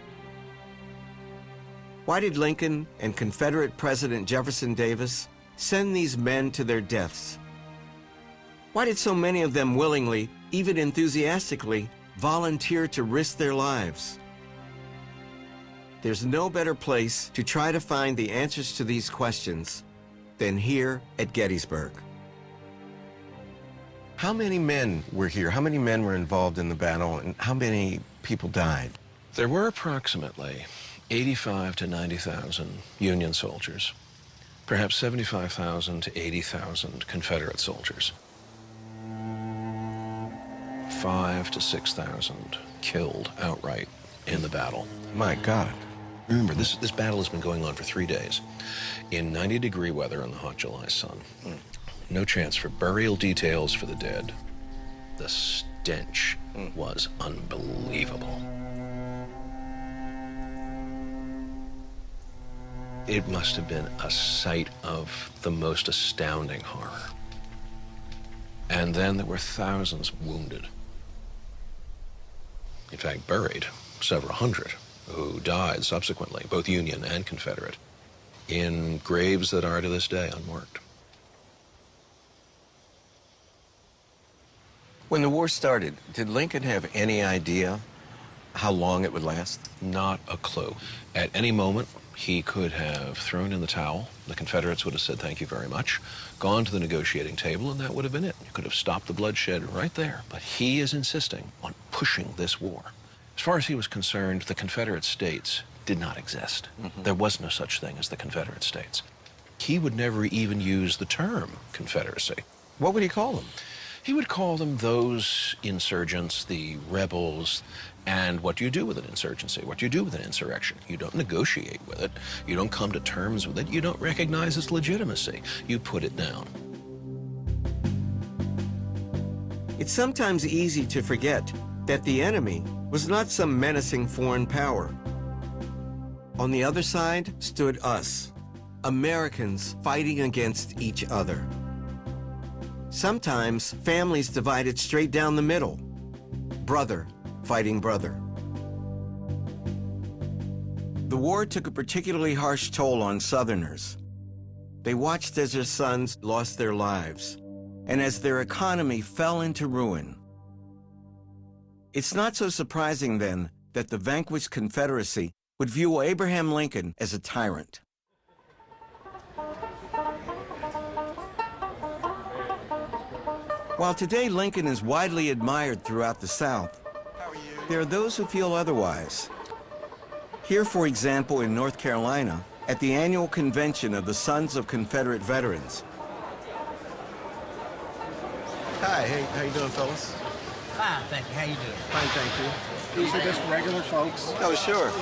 Why did Lincoln and Confederate President Jefferson Davis send these men to their deaths? Why did so many of them willingly, even enthusiastically, volunteer to risk their lives? There's no better place to try to find the answers to these questions than here at Gettysburg. How many men were here? How many men were involved in the battle, and how many people died? There were approximately 85 to 90,000 Union soldiers, perhaps 75,000 to 80,000 Confederate soldiers. 5,000 to 6,000 killed outright in the battle. My God. Remember, this battle has been going on for 3 days in 90-degree weather in the hot July sun. No chance for burial details for the dead. The stench was unbelievable. It must have been a sight of the most astounding horror. And then there were thousands wounded. In fact, buried, several hundred, who died subsequently, both Union and Confederate, in graves that are to this day unmarked. When the war started, did Lincoln have any idea how long it would last? Not a clue. At any moment, he could have thrown in the towel. The Confederates would have said, thank you very much, gone to the negotiating table, and that would have been it. You could have stopped the bloodshed right there. But he is insisting on pushing this war. As far as he was concerned, the Confederate States did not exist. There was no such thing as the Confederate States. He would never even use the term Confederacy. What would he call them? He would call them those insurgents, the rebels. And what do you do with an insurgency? What do you do with an insurrection? You don't negotiate with it. You don't come to terms with it. You don't recognize its legitimacy. You put it down. It's sometimes easy to forget that the enemy was not some menacing foreign power. On the other side stood us, Americans fighting against each other. Sometimes families divided straight down the middle, brother fighting brother. The war took a particularly harsh toll on Southerners. They watched as their sons lost their lives, and as their economy fell into ruin. It's not so surprising, then, that the vanquished Confederacy would view Abraham Lincoln as a tyrant. While today Lincoln is widely admired throughout the South, there are those who feel otherwise. Here, for example, in North Carolina, at the annual convention of the Sons of Confederate Veterans. Hi, hey, how you doing, fellas? Fine, thank you. How you doing? Fine, thank you. These are just regular folks. Oh, sure.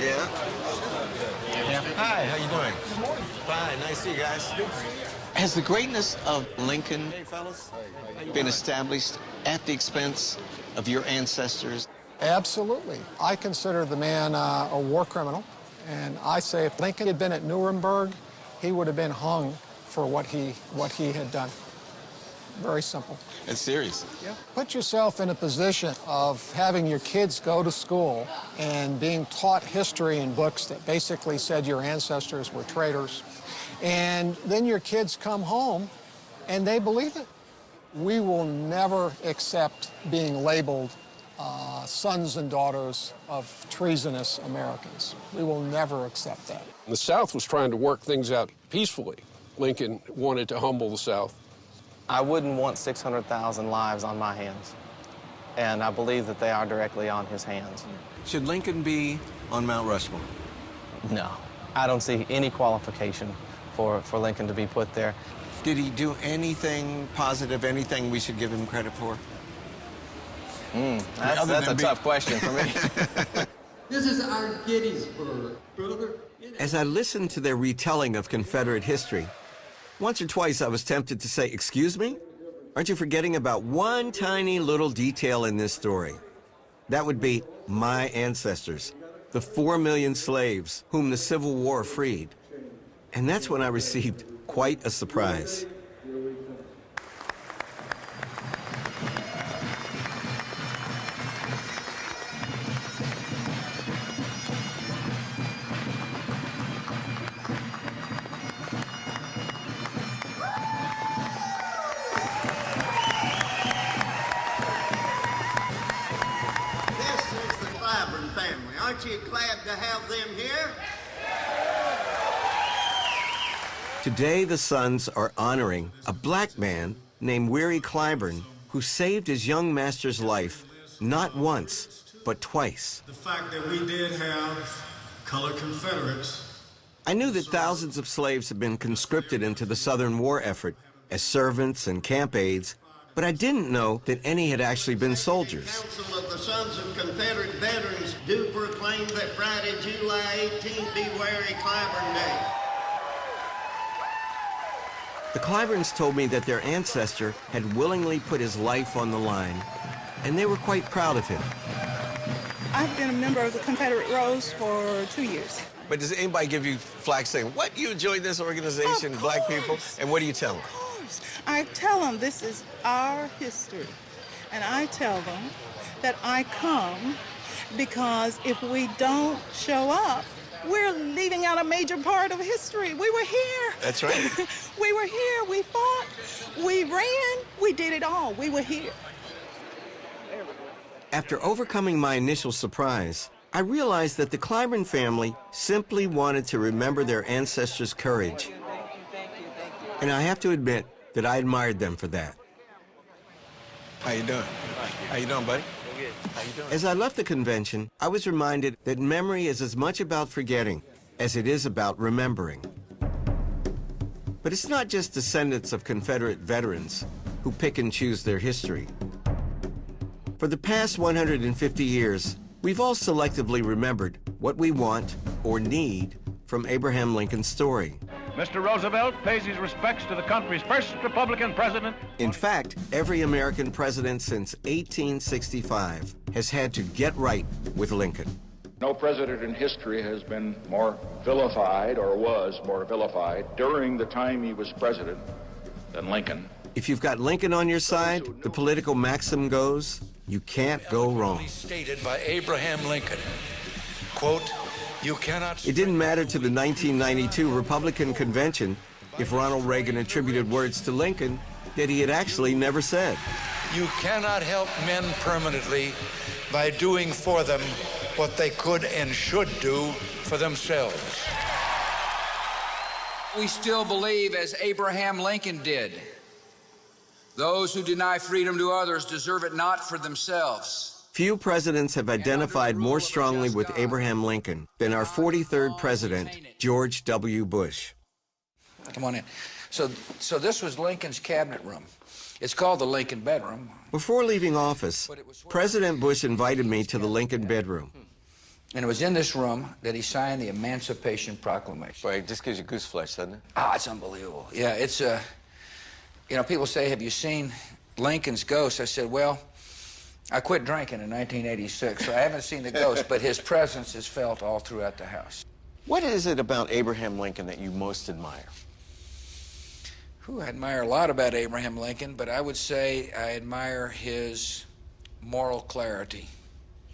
Yeah. Yeah. Hi, how you doing? Good morning. Fine, nice to see you guys. Has the greatness of Lincoln been established at the expense of your ancestors? Absolutely. I consider the man a war criminal, and I say if Lincoln had been at Nuremberg, he would have been hung for what he had done. Very simple. It's serious. Yeah. Put yourself in a position of having your kids go to school and being taught history in books that basically said your ancestors were traitors. And then your kids come home and they believe it. We will never accept being labeled sons and daughters of treasonous Americans. We will never accept that. The South was trying to work things out peacefully. Lincoln wanted to humble the South. I wouldn't want 600,000 lives on my hands, and I believe that they are directly on his hands. Should Lincoln be on Mount Rushmore? No, I don't see any qualification for Lincoln to be put there. Did he do anything positive, anything we should give him credit for? That's a tough question for me. This is our Gettysburg, brother. As I listened to their retelling of Confederate history, once or twice I was tempted to say, excuse me? Aren't you forgetting about one tiny little detail in this story? That would be my ancestors, the 4 million slaves whom the Civil War freed. And that's when I received quite a surprise. Aren't you glad to have them here? Today, the Sons are honoring a black man named Weary Clyburn, who saved his young master's life not once, but twice. The fact that we did have colored Confederates. I knew that thousands of slaves had been conscripted into the Southern war effort as servants and camp aides, but I didn't know that any had actually been soldiers. Council of the Sons of Confederate Veterans do proclaim that Friday, July 18th be Weary Clyburn Day. The Clyburns told me that their ancestor had willingly put his life on the line, and they were quite proud of him. I've been a member of the Confederate Rose for 2 years. But does anybody give you flack saying, what, you joined this organization, black people? And what do you tell them? I tell them this is our history, and I tell them that I come because if we don't show up, we're leaving out a major part of history. We were here. That's right. We were here. We fought. We ran. We did it all. We were here. After overcoming my initial surprise, I realized that the Clyburn family simply wanted to remember their ancestors' courage. And I have to admit that I admired them for that. How you doing? How you doing, buddy? Good. How you doing? As I left the convention, I was reminded that memory is as much about forgetting as it is about remembering. But it's not just descendants of Confederate veterans who pick and choose their history. For the past 150 years, we've all selectively remembered what we want or need from Abraham Lincoln's story. Mr. Roosevelt pays his respects to the country's first Republican president. In fact, every American president since 1865 has had to get right with Lincoln. No president in history has been more vilified or was more vilified during the time he was president than Lincoln. If you've got Lincoln on your side, the political maxim goes, you can't go wrong. Stated by Abraham Lincoln, quote, "You cannot..." It didn't matter to the 1992 Republican convention if Ronald Reagan attributed words to Lincoln that he had actually never said. You cannot help men permanently by doing for them what they could and should do for themselves. We still believe, as Abraham Lincoln did, those who deny freedom to others deserve it not for themselves. Few presidents have identified more strongly with Abraham Lincoln than our 43rd president, George W. Bush. Come on in. So this was Lincoln's cabinet room. It's called the Lincoln bedroom. Before leaving office, President Bush invited me to the Lincoln bedroom. And it was in this room that he signed the Emancipation Proclamation. Right, just gives you goose flesh, doesn't it? Ah, it's unbelievable. Yeah, it's you know, people say, have you seen Lincoln's ghost? I said, well, I quit drinking in 1986, so I haven't seen the ghost, but his presence is felt all throughout the house. What is it about Abraham Lincoln that you most admire? I admire a lot about Abraham Lincoln, but I would say I admire his moral clarity.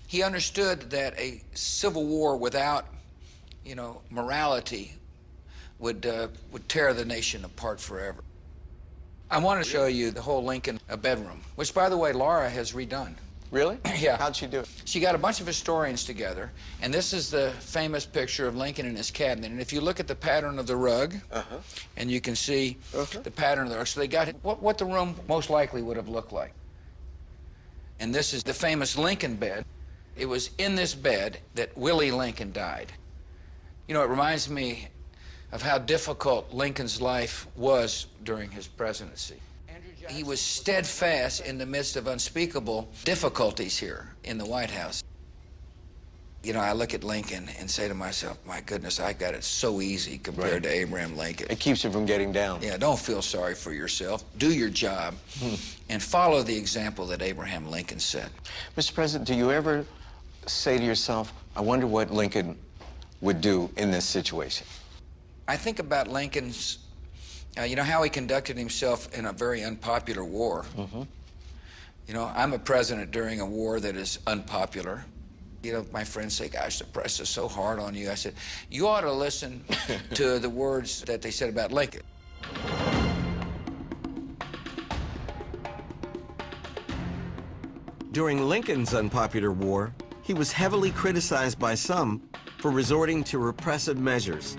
He understood that a civil war without, you know, morality would tear the nation apart forever. I want to show you the whole Lincoln bedroom, which, by the way, Laura has redone. Really? Yeah. How'd she do it? She got a bunch of historians together, and this is the famous picture of Lincoln in his cabinet. And if you look at the pattern of the rug, and you can see the pattern of the rug, so they got what the room most likely would have looked like. And this is the famous Lincoln bed. It was in this bed that Willie Lincoln died. You know, it reminds me of how difficult Lincoln's life was during his presidency. He was steadfast in the midst of unspeakable difficulties here in the White House. You know, I look at Lincoln and say to myself, my goodness, I got it so easy compared to Abraham Lincoln. It keeps you from getting down. Yeah, don't feel sorry for yourself. Do your job and follow the example that Abraham Lincoln set. Mr. President, do you ever say to yourself, I wonder what Lincoln would do in this situation? I think about Lincoln's, you know, how he conducted himself in a very unpopular war. You know, I'm a president during a war that is unpopular. You know, my friends say, gosh, the press is so hard on you. I said, you ought to listen to the words that they said about Lincoln. During Lincoln's unpopular war, he was heavily criticized by some for resorting to repressive measures,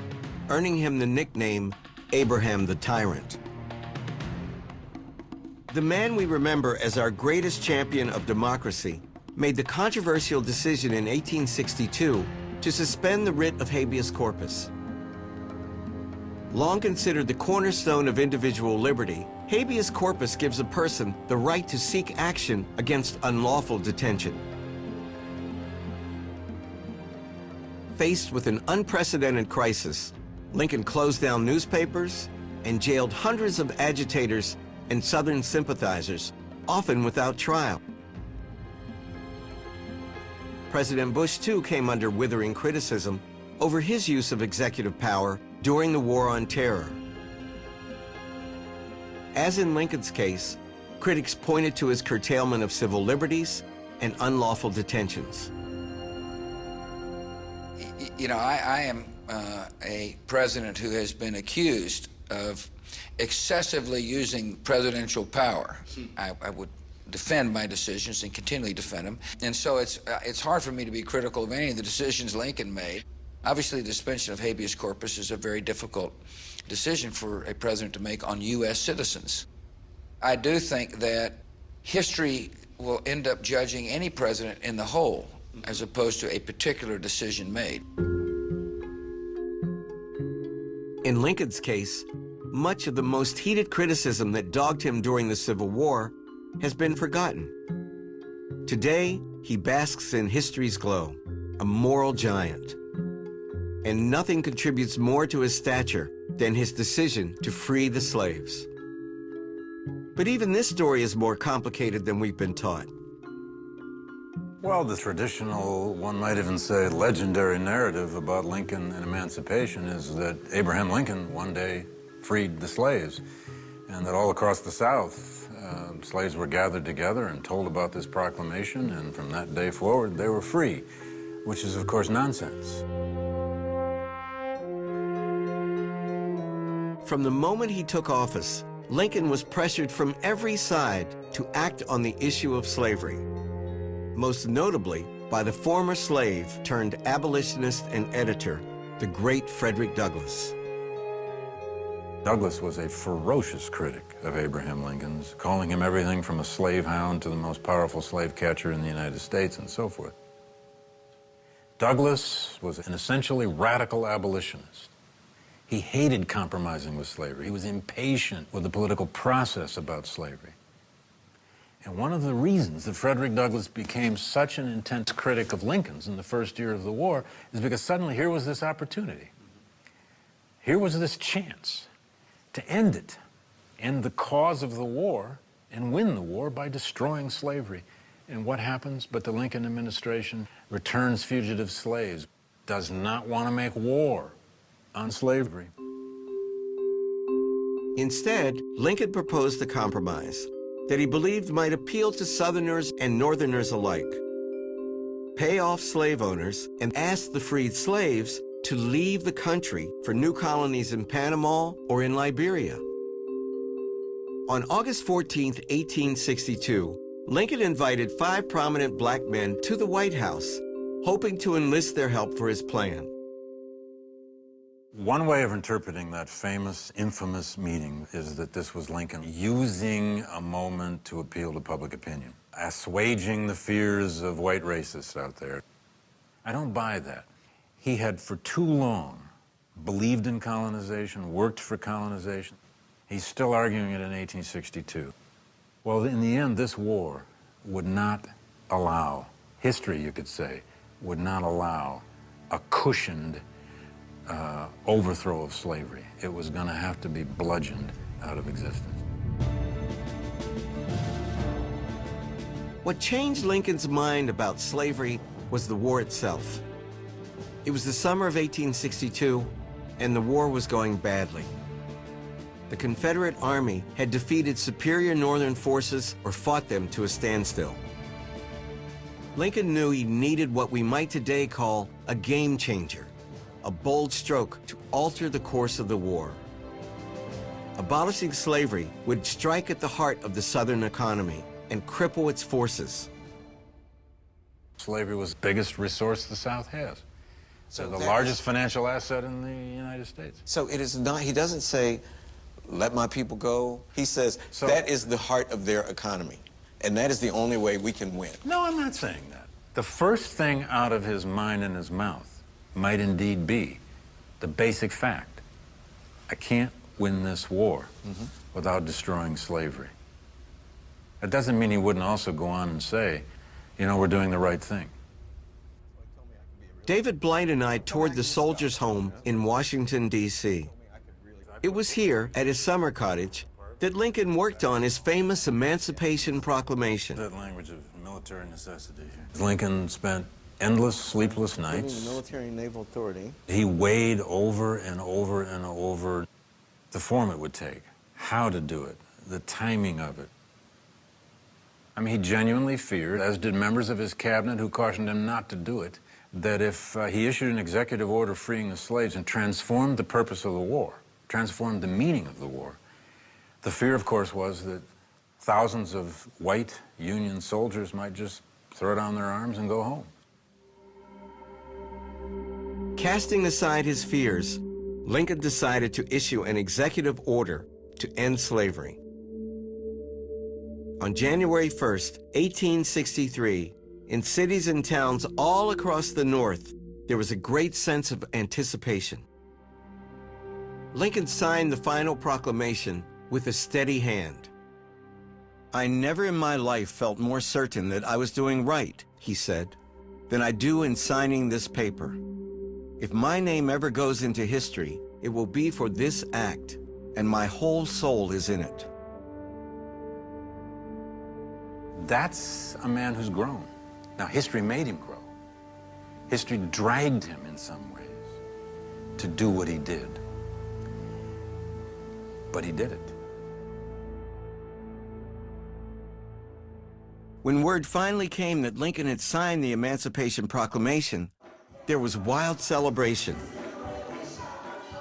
earning him the nickname Abraham the Tyrant. The man we remember as our greatest champion of democracy made the controversial decision in 1862 to suspend the writ of habeas corpus. Long considered the cornerstone of individual liberty, habeas corpus gives a person the right to seek action against unlawful detention. Faced with an unprecedented crisis, Lincoln closed down newspapers and jailed hundreds of agitators and Southern sympathizers, often without trial. President Bush, too, came under withering criticism over his use of executive power during the War on Terror. As in Lincoln's case, critics pointed to his curtailment of civil liberties and unlawful detentions. You know, I am a president who has been accused of excessively using presidential power. I would defend my decisions and continually defend them. And so it's hard for me to be critical of any of the decisions Lincoln made. Obviously, the suspension of habeas corpus is a very difficult decision for a president to make on U.S. citizens. I do think that history will end up judging any president in the whole, as opposed to a particular decision made. In Lincoln's case, much of the most heated criticism that dogged him during the Civil War has been forgotten. Today, he basks in history's glow, a moral giant. And nothing contributes more to his stature than his decision to free the slaves. But even this story is more complicated than we've been taught. Well, the traditional, one might even say legendary narrative about Lincoln and emancipation is that Abraham Lincoln one day freed the slaves, and that all across the South, slaves were gathered together and told about this proclamation, and from that day forward, they were free, which is, of course, nonsense. From the moment he took office, Lincoln was pressured from every side to act on the issue of slavery, most notably by the former slave turned abolitionist and editor, the great Frederick Douglass. Douglass was a ferocious critic of Abraham Lincoln's, calling him everything from a slave hound to the most powerful slave catcher in the United States and so forth. Douglass was an essentially radical abolitionist. He hated compromising with slavery. He was impatient with the political process about slavery. And one of the reasons that Frederick Douglass became such an intense critic of Lincoln's in the first year of the war is because suddenly here was this opportunity. Here was this chance to end it, end the cause of the war, and win the war by destroying slavery. And what happens? But the Lincoln administration returns fugitive slaves, does not want to make war on slavery. Instead, Lincoln proposed a compromise that he believed might appeal to Southerners and Northerners alike. Pay off slave owners and ask the freed slaves to leave the country for new colonies in Panama or in Liberia. On August 14, 1862, Lincoln invited 5 prominent black men to the White House, hoping to enlist their help for his plan. One way of interpreting that famous, infamous meeting is that this was Lincoln using a moment to appeal to public opinion, assuaging the fears of white racists out there. I don't buy that. He had for too long believed in colonization, worked for colonization. He's still arguing it in 1862. Well, in the end, this war would not allow, history, you could say, would not allow a cushioned overthrow of slavery. It was going to have to be bludgeoned out of existence. What changed Lincoln's mind about slavery was the war itself. It was the summer of 1862, and the war was going badly. The Confederate Army had defeated superior Northern forces or fought them to a standstill. Lincoln knew he needed what we might today call a game changer, a bold stroke to alter the course of the war. Abolishing slavery would strike at the heart of the Southern economy and cripple its forces. Slavery was the biggest resource the South has. So the largest financial asset in the United States. So it is not, he doesn't say, let my people go. He says, that is the heart of their economy. And that is the only way we can win. No, I'm not saying that. The first thing out of his mind and his mouth might indeed be the basic fact. I can't win this war without destroying slavery. That doesn't mean he wouldn't also go on and say, you know, we're doing the right thing. David Blight and I toured the Soldiers' Home in Washington, D.C. It was here, at his summer cottage, that Lincoln worked on his famous Emancipation Proclamation. That language of military necessity. Lincoln spent endless, sleepless nights. Military and Naval Authority. He weighed over and over and over the form it would take, how to do it, the timing of it. I mean, he genuinely feared, as did members of his cabinet who cautioned him not to do it, that if he issued an executive order freeing the slaves and transformed the purpose of the war, transformed the meaning of the war, the fear, of course, was that thousands of white Union soldiers might just throw down their arms and go home. Casting aside his fears, Lincoln decided to issue an executive order to end slavery. On January 1st, 1863, in cities and towns all across the North, there was a great sense of anticipation. Lincoln signed the final proclamation with a steady hand. I never in my life felt more certain that I was doing right, he said, than I do in signing this paper. If my name ever goes into history, it will be for this act, and my whole soul is in it. That's a man who's grown. Now, history made him grow. History dragged him in some ways to do what he did. But he did it. When word finally came that Lincoln had signed the Emancipation Proclamation, there was wild celebration.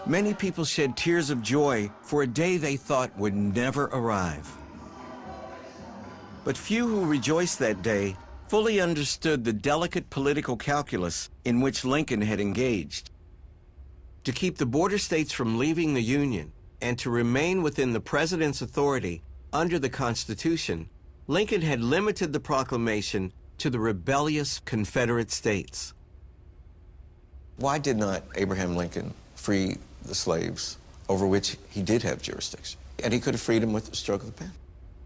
Many people shed tears of joy for a day they thought would never arrive. But few who rejoiced that day fully understood the delicate political calculus in which Lincoln had engaged. To keep the border states from leaving the Union and to remain within the president's authority under the Constitution, Lincoln had limited the proclamation to the rebellious Confederate states. Why did not Abraham Lincoln free the slaves over which he did have jurisdiction? And he could have freed them with the stroke of the pen.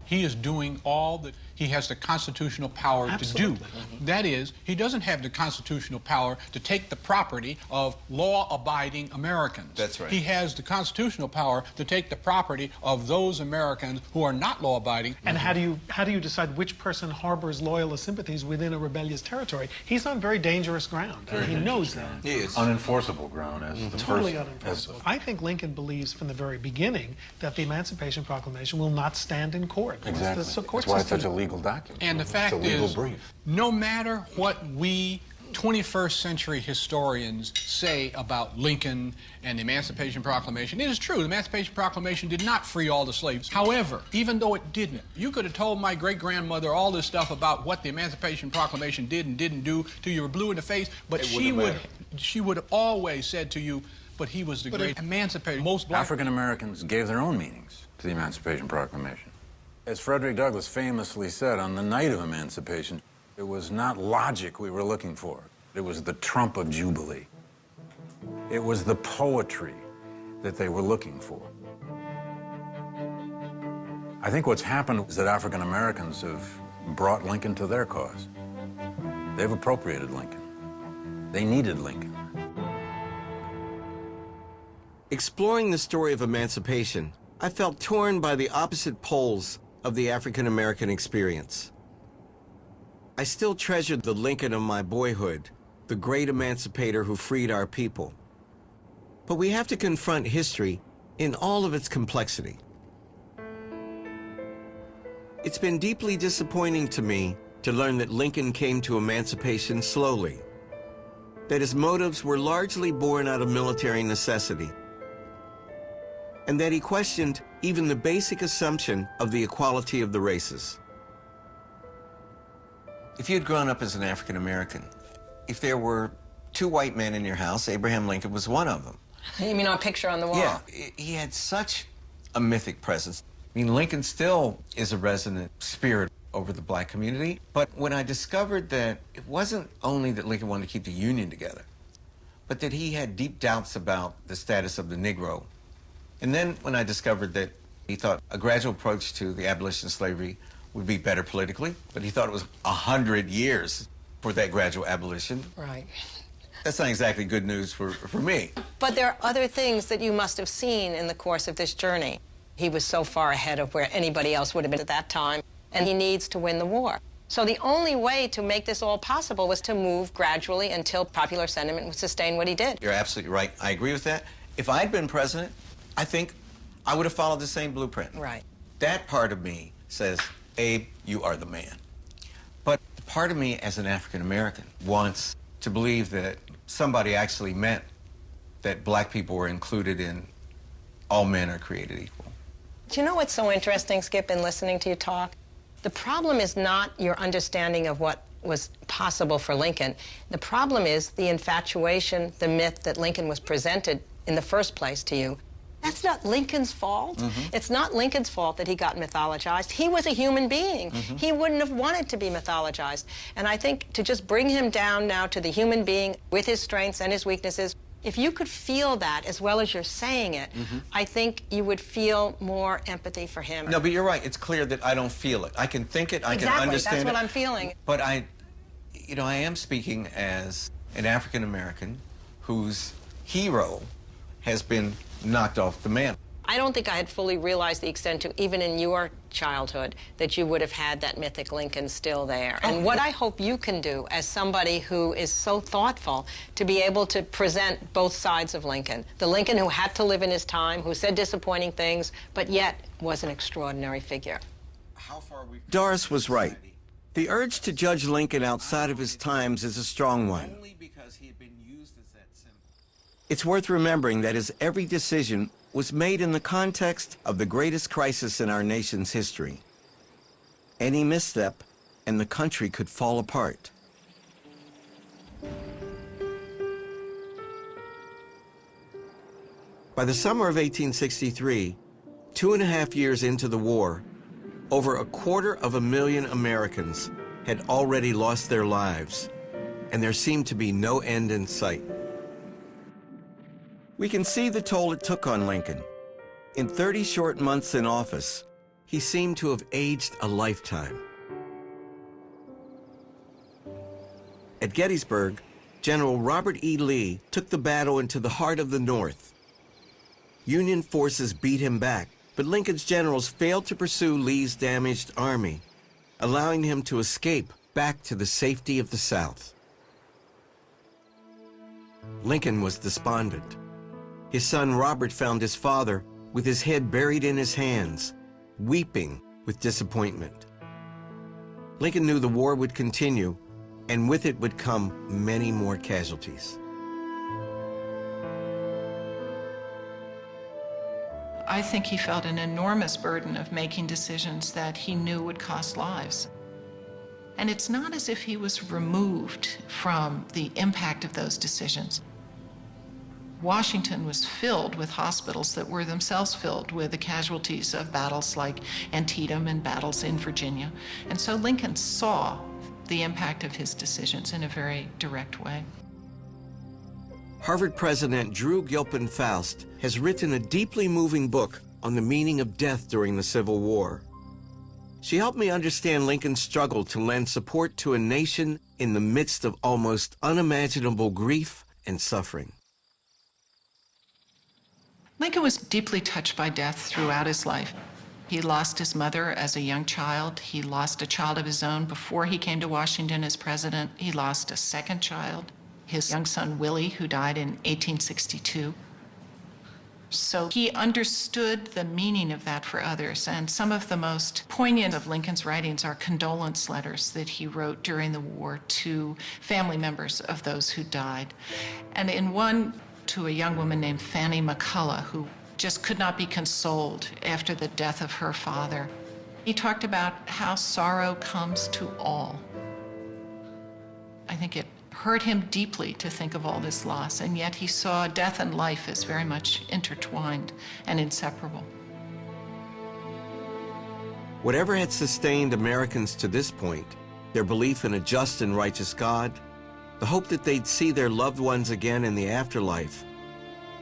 He is doing all that he has the constitutional power to do. That is, he doesn't have the constitutional power to take the property of law-abiding Americans. That's right. He has the constitutional power to take the property of those Americans who are not law-abiding. And how do you decide which person harbors loyalist sympathies within a rebellious territory? He's on very dangerous ground. He knows that. He is. Unenforceable ground as the Totally first. unenforceable. I think Lincoln believes from the very beginning that the Emancipation Proclamation will not stand in court. Exactly. That's why it's such a legal document. And the fact is, no matter what we 21st century historians say about Lincoln and the Emancipation Proclamation, it is true, the Emancipation Proclamation did not free all the slaves. However, even though it didn't, you could have told my great-grandmother all this stuff about what the Emancipation Proclamation did and didn't do till you were blue in the face, but she would have always said to you, but he was the great emancipator. Most black African Americans gave their own meanings to the Emancipation Proclamation. As Frederick Douglass famously said on the night of emancipation, it was not logic we were looking for. It was the trump of Jubilee. It was the poetry that they were looking for. I think what's happened is that African Americans have brought Lincoln to their cause. They've appropriated Lincoln. They needed Lincoln. Exploring the story of emancipation, I felt torn by the opposite poles of the African American experience. I still treasured the Lincoln of my boyhood, the great emancipator who freed our people. But we have to confront history in all of its complexity. It's been deeply disappointing to me to learn that Lincoln came to emancipation slowly, that his motives were largely born out of military necessity, and that he questioned even the basic assumption of the equality of the races. If you had grown up as an African American, if there were two white men in your house, Abraham Lincoln was one of them. You mean our picture on the wall? Yeah, he had such a mythic presence. I mean, Lincoln still is a resonant spirit over the black community, but when I discovered that it wasn't only that Lincoln wanted to keep the Union together, but that he had deep doubts about the status of the Negro. And then when I discovered that he thought a gradual approach to the abolition of slavery would be better politically, but he thought it was 100 years for that gradual abolition. Right. That's not exactly good news for me. But there are other things that you must have seen in the course of this journey. He was so far ahead of where anybody else would have been at that time, and he needs to win the war. So the only way to make this all possible was to move gradually until popular sentiment would sustain what he did. You're absolutely right. I agree with that. If I'd been president, I think I would have followed the same blueprint. Right. That part of me says, Abe, you are the man. But part of me as an African American wants to believe that somebody actually meant that black people were included in all men are created equal. Do you know what's so interesting, Skip, in listening to you talk? The problem is not your understanding of what was possible for Lincoln. The problem is the infatuation, the myth that Lincoln was presented in the first place to you. That's not Lincoln's fault. It's not Lincoln's fault that he got mythologized. He was a human being. He wouldn't have wanted to be mythologized. And I think to just bring him down now to the human being with his strengths and his weaknesses, If you could feel that as well as you're saying it, I think you would feel more empathy for him. No, but you're right. It's clear that I don't feel it. I can think it, I can understand it. Exactly, that's what I'm feeling. But I am speaking as an African American whose hero has been knocked off the mantle. I don't think I had fully realized the extent to, even in your childhood, that you would have had that mythic Lincoln still there. And what I hope you can do as somebody who is so thoughtful to be able to present both sides of Lincoln. The Lincoln who had to live in his time, who said disappointing things, but yet was an extraordinary figure. Doris was right. The urge to judge Lincoln outside of his times is a strong one. It's worth remembering that his every decision was made in the context of the greatest crisis in our nation's history. Any misstep, and the country could fall apart. By the summer of 1863, 2.5 years into the war, over 250,000 Americans had already lost their lives, and there seemed to be no end in sight. We can see the toll it took on Lincoln. In 30 short months in office, he seemed to have aged a lifetime. At Gettysburg, General Robert E. Lee took the battle into the heart of the North. Union forces beat him back, but Lincoln's generals failed to pursue Lee's damaged army, allowing him to escape back to the safety of the South. Lincoln was despondent. His son Robert found his father with his head buried in his hands, weeping with disappointment. Lincoln knew the war would continue, and with it would come many more casualties. I think he felt an enormous burden of making decisions that he knew would cost lives. And it's not as if he was removed from the impact of those decisions. Washington was filled with hospitals that were themselves filled with the casualties of battles like Antietam and battles in Virginia. And so Lincoln saw the impact of his decisions in a very direct way. Harvard President Drew Gilpin Faust has written a deeply moving book on the meaning of death during the Civil War. She helped me understand Lincoln's struggle to lend support to a nation in the midst of almost unimaginable grief and suffering. Lincoln was deeply touched by death throughout his life. He lost his mother as a young child. He lost a child of his own before he came to Washington as president. He lost a second child, his young son Willie, who died in 1862. So he understood the meaning of that for others, and some of the most poignant of Lincoln's writings are condolence letters that he wrote during the war to family members of those who died. And in one, to a young woman named Fanny McCullough, who just could not be consoled after the death of her father. He talked about how sorrow comes to all. I think it hurt him deeply to think of all this loss, and yet he saw death and life as very much intertwined and inseparable. Whatever had sustained Americans to this point, their belief in a just and righteous God, the hope that they'd see their loved ones again in the afterlife,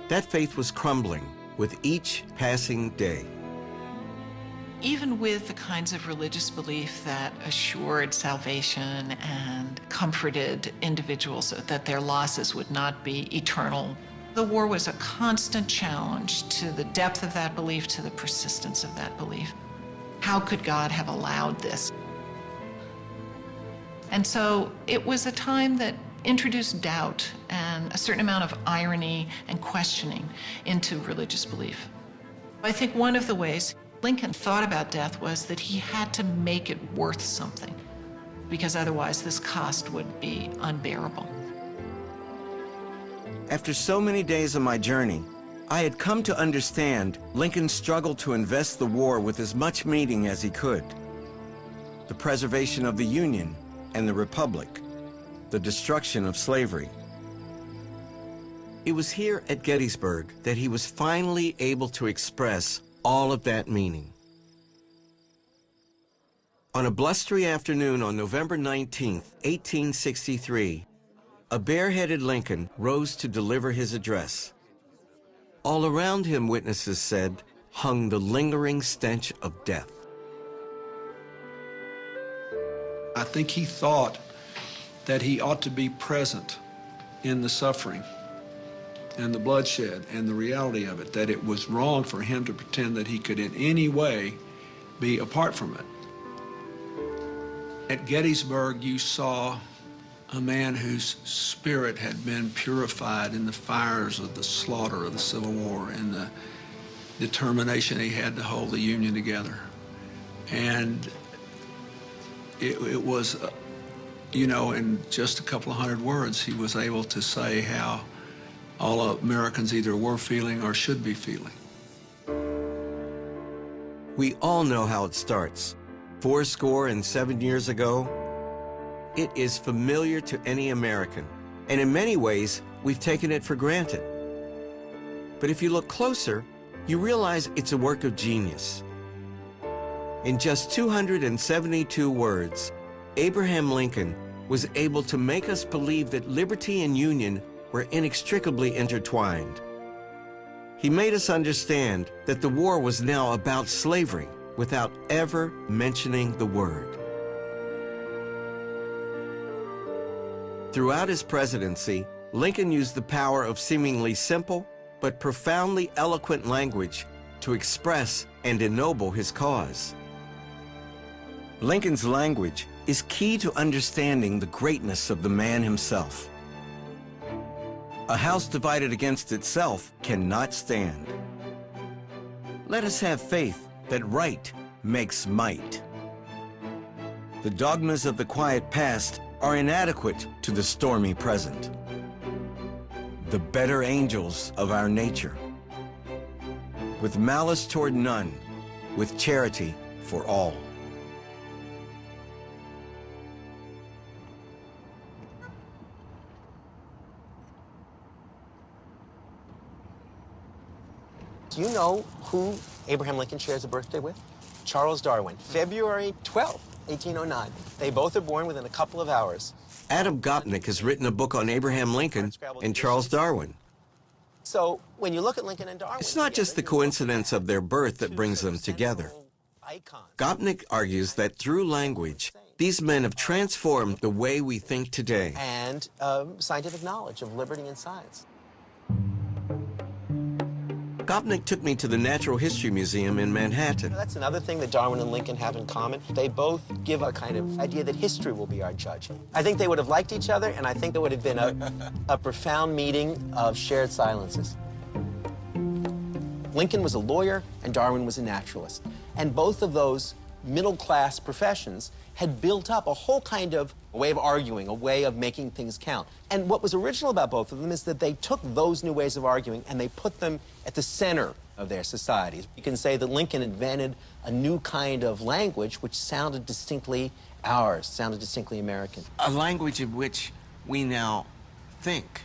that faith was crumbling with each passing day. Even with the kinds of religious belief that assured salvation and comforted individuals that their losses would not be eternal, the war was a constant challenge to the depth of that belief, to the persistence of that belief. How could God have allowed this? And so it was a time that introduced doubt and a certain amount of irony and questioning into religious belief. I think one of the ways Lincoln thought about death was that he had to make it worth something, because otherwise this cost would be unbearable. After so many days of my journey, I had come to understand Lincoln's struggle to invest the war with as much meaning as he could. The preservation of the Union and the Republic, the destruction of slavery. It was here at Gettysburg that he was finally able to express all of that meaning. On a blustery afternoon on November 19th, 1863, a bareheaded Lincoln rose to deliver his address. All around him, witnesses said, hung the lingering stench of death. I think he thought that he ought to be present in the suffering and the bloodshed and the reality of it, that it was wrong for him to pretend that he could in any way be apart from it. At Gettysburg, you saw a man whose spirit had been purified in the fires of the slaughter of the Civil War and the determination he had to hold the Union together. And it was, you know, in just a couple of hundred words, he was able to say how all Americans either were feeling or should be feeling. We all know how it starts. 77 years ago, it is familiar to any American, and in many ways, we've taken it for granted. But if you look closer, you realize it's a work of genius. In just 272 words, Abraham Lincoln was able to make us believe that liberty and union were inextricably intertwined. He made us understand that the war was now about slavery without ever mentioning the word. Throughout his presidency, Lincoln used the power of seemingly simple but profoundly eloquent language to express and ennoble his cause. Lincoln's language is key to understanding the greatness of the man himself. A house divided against itself cannot stand. Let us have faith that right makes might. The dogmas of the quiet past are inadequate to the stormy present. The better angels of our nature. With malice toward none, with charity for all. Do you know who Abraham Lincoln shares a birthday with? Charles Darwin, February 12th, 1809. They both are born within a couple of hours. Adam Gopnik has written a book on Abraham Lincoln and Charles Darwin. So when you look at Lincoln and Darwin, It's not just the coincidence of their birth that brings them together. Gopnik argues that through language, these men have transformed the way we think today. and scientific knowledge of liberty and science. Gopnik took me to the Natural History Museum in Manhattan. That's another thing that Darwin and Lincoln have in common. They both give a kind of idea that history will be our judge. I think they would have liked each other, and I think it would have been a profound meeting of shared silences. Lincoln was a lawyer, and Darwin was a naturalist. And both of those middle-class professions had built up a whole kind of way of arguing, a way of making things count. And what was original about both of them is that they took those new ways of arguing and they put them at the center of their societies. You can say that Lincoln invented a new kind of language which sounded distinctly ours, sounded distinctly American. A language in which we now think.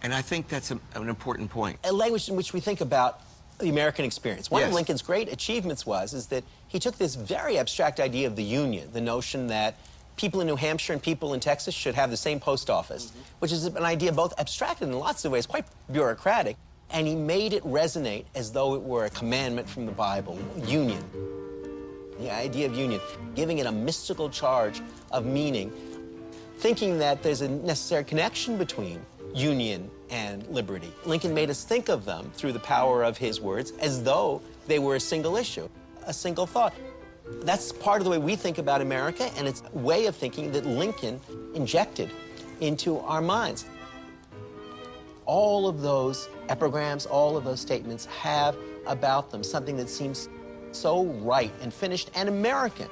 And I think that's an important point. A language in which we think about the American experience. One of Yes. Lincoln's great achievements is that he took this very abstract idea of the Union, the notion that people in New Hampshire and people in Texas should have the same post office, which is an idea both abstracted in lots of ways, quite bureaucratic, and he made it resonate as though it were a commandment from the Bible, union. The idea of union, giving it a mystical charge of meaning, thinking that there's a necessary connection between union and liberty. Lincoln made us think of them through the power of his words as though they were a single issue, a single thought. That's part of the way we think about America, and it's a way of thinking that Lincoln injected into our minds. All of those epigrams, all of those statements have about them something that seems so right and finished and American.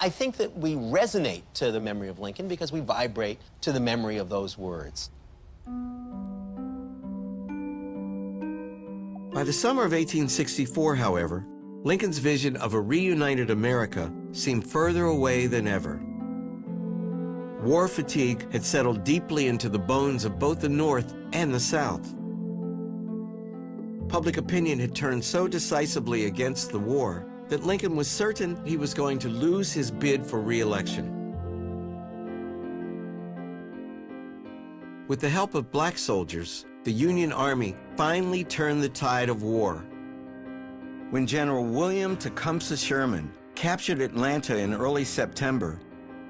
I think that we resonate to the memory of Lincoln because we vibrate to the memory of those words. By the summer of 1864, however, Lincoln's vision of a reunited America seemed further away than ever. War fatigue had settled deeply into the bones of both the North and the South. Public opinion had turned so decisively against the war that Lincoln was certain he was going to lose his bid for re-election. With the help of black soldiers, the Union Army finally turned the tide of war. When General William Tecumseh Sherman captured Atlanta in early September,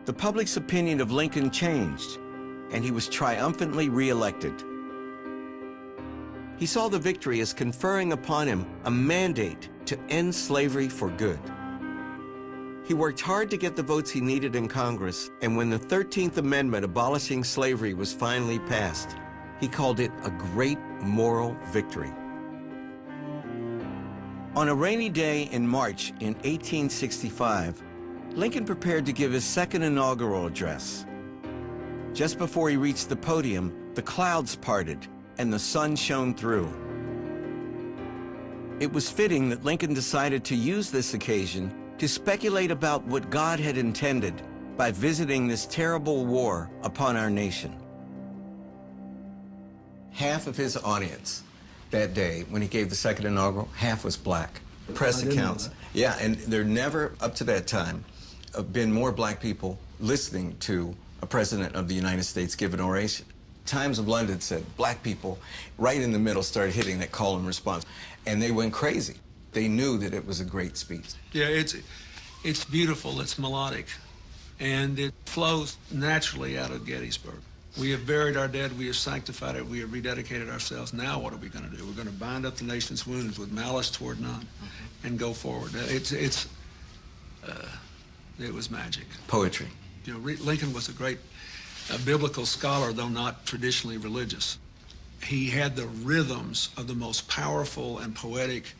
the public's opinion of Lincoln changed, and he was triumphantly reelected. He saw the victory as conferring upon him a mandate to end slavery for good. He worked hard to get the votes he needed in Congress, and when the 13th Amendment abolishing slavery was finally passed, he called it a great moral victory. On a rainy day in March in 1865, Lincoln prepared to give his second inaugural address. Just before he reached the podium, the clouds parted and the sun shone through. It was fitting that Lincoln decided to use this occasion to speculate about what God had intended by visiting this terrible war upon our nation. Half of his audience that day, when he gave the second inaugural, half was black. Press accounts. Yeah, and there never, up to that time, been more black people listening to a president of the United States give an oration. Times of London said black people right in the middle started hitting that call and response, and they went crazy. They knew that it was a great speech. Yeah, it's beautiful, it's melodic, and it flows naturally out of Gettysburg. We have buried our dead, we have sanctified it, we have rededicated ourselves. Now what are we going to do? We're going to bind up the nation's wounds with malice toward none and go forward. It was magic. Poetry. You know, Lincoln was a great biblical scholar, though not traditionally religious. He had the rhythms of the most powerful and poetic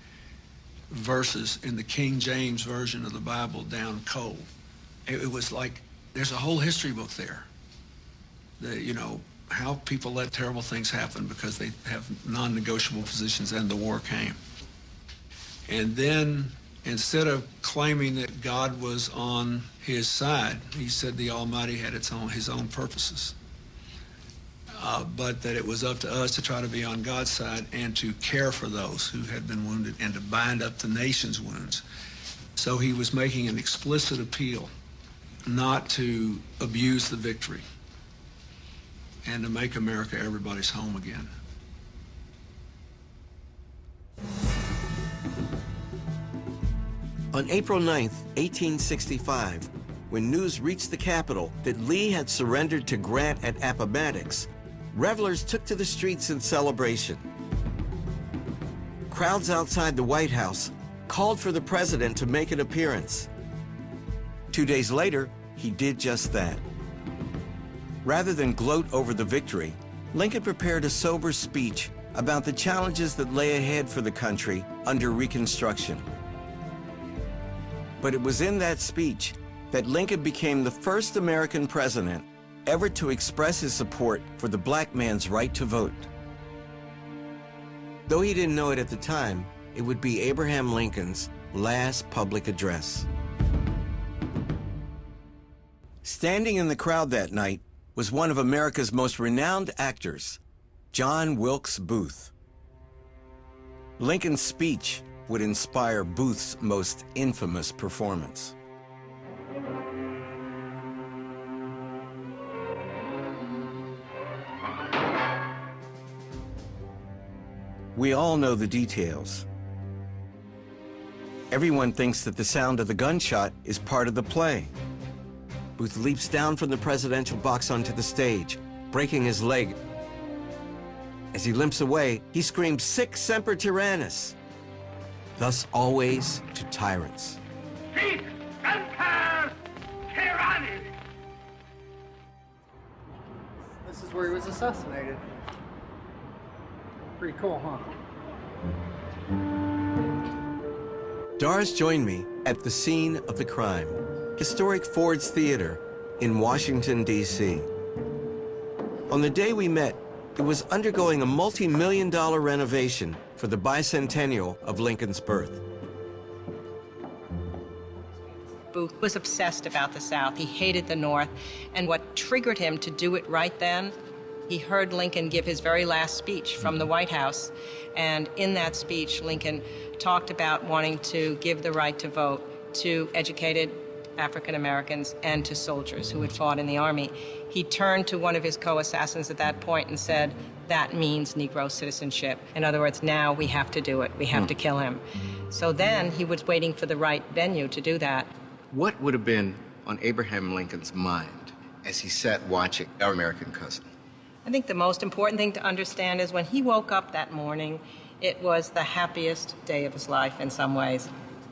verses in the King James Version of the Bible down cold. It was like, there's a whole history book there. You know, how people let terrible things happen because they have non-negotiable positions, and the war came. And then, instead of claiming that God was on his side, he said the Almighty had his own purposes. But that it was up to us to try to be on God's side and to care for those who had been wounded and to bind up the nation's wounds. So he was making an explicit appeal not to abuse the victory and to make America everybody's home again. On April 9th, 1865, when news reached the Capitol that Lee had surrendered to Grant at Appomattox, revelers took to the streets in celebration. Crowds outside the White House called for the president to make an appearance. 2 days later, he did just that. Rather than gloat over the victory, Lincoln prepared a sober speech about the challenges that lay ahead for the country under Reconstruction. But it was in that speech that Lincoln became the first American president ever to express his support for the black man's right to vote. Though he didn't know it at the time, it would be Abraham Lincoln's last public address. Standing in the crowd that night was one of America's most renowned actors, John Wilkes Booth. Lincoln's speech would inspire Booth's most infamous performance. We all know the details. Everyone thinks that the sound of the gunshot is part of the play. Booth leaps down from the presidential box onto the stage, breaking his leg. As he limps away, he screams, "Sic semper tyrannis," thus always to tyrants. Sic semper tyrannis! This is where he was assassinated. Pretty cool, huh? Doris joined me at the scene of the crime, historic Ford's Theater in Washington, D.C. On the day we met, it was undergoing a multi-million-dollar renovation for the bicentennial of Lincoln's birth. Booth was obsessed about the South. He hated the North. And what triggered him to do it right then, he heard Lincoln give his very last speech from the White House. And in that speech, Lincoln talked about wanting to give the right to vote to educated African Americans and to soldiers who had fought in the Army. He turned to one of his co-assassins at that point and said, that means Negro citizenship. In other words, now we have to do it. We have to kill him. So then he was waiting for the right venue to do that. What would have been on Abraham Lincoln's mind as he sat watching our American cousin? I think the most important thing to understand is when he woke up that morning, it was the happiest day of his life in some ways.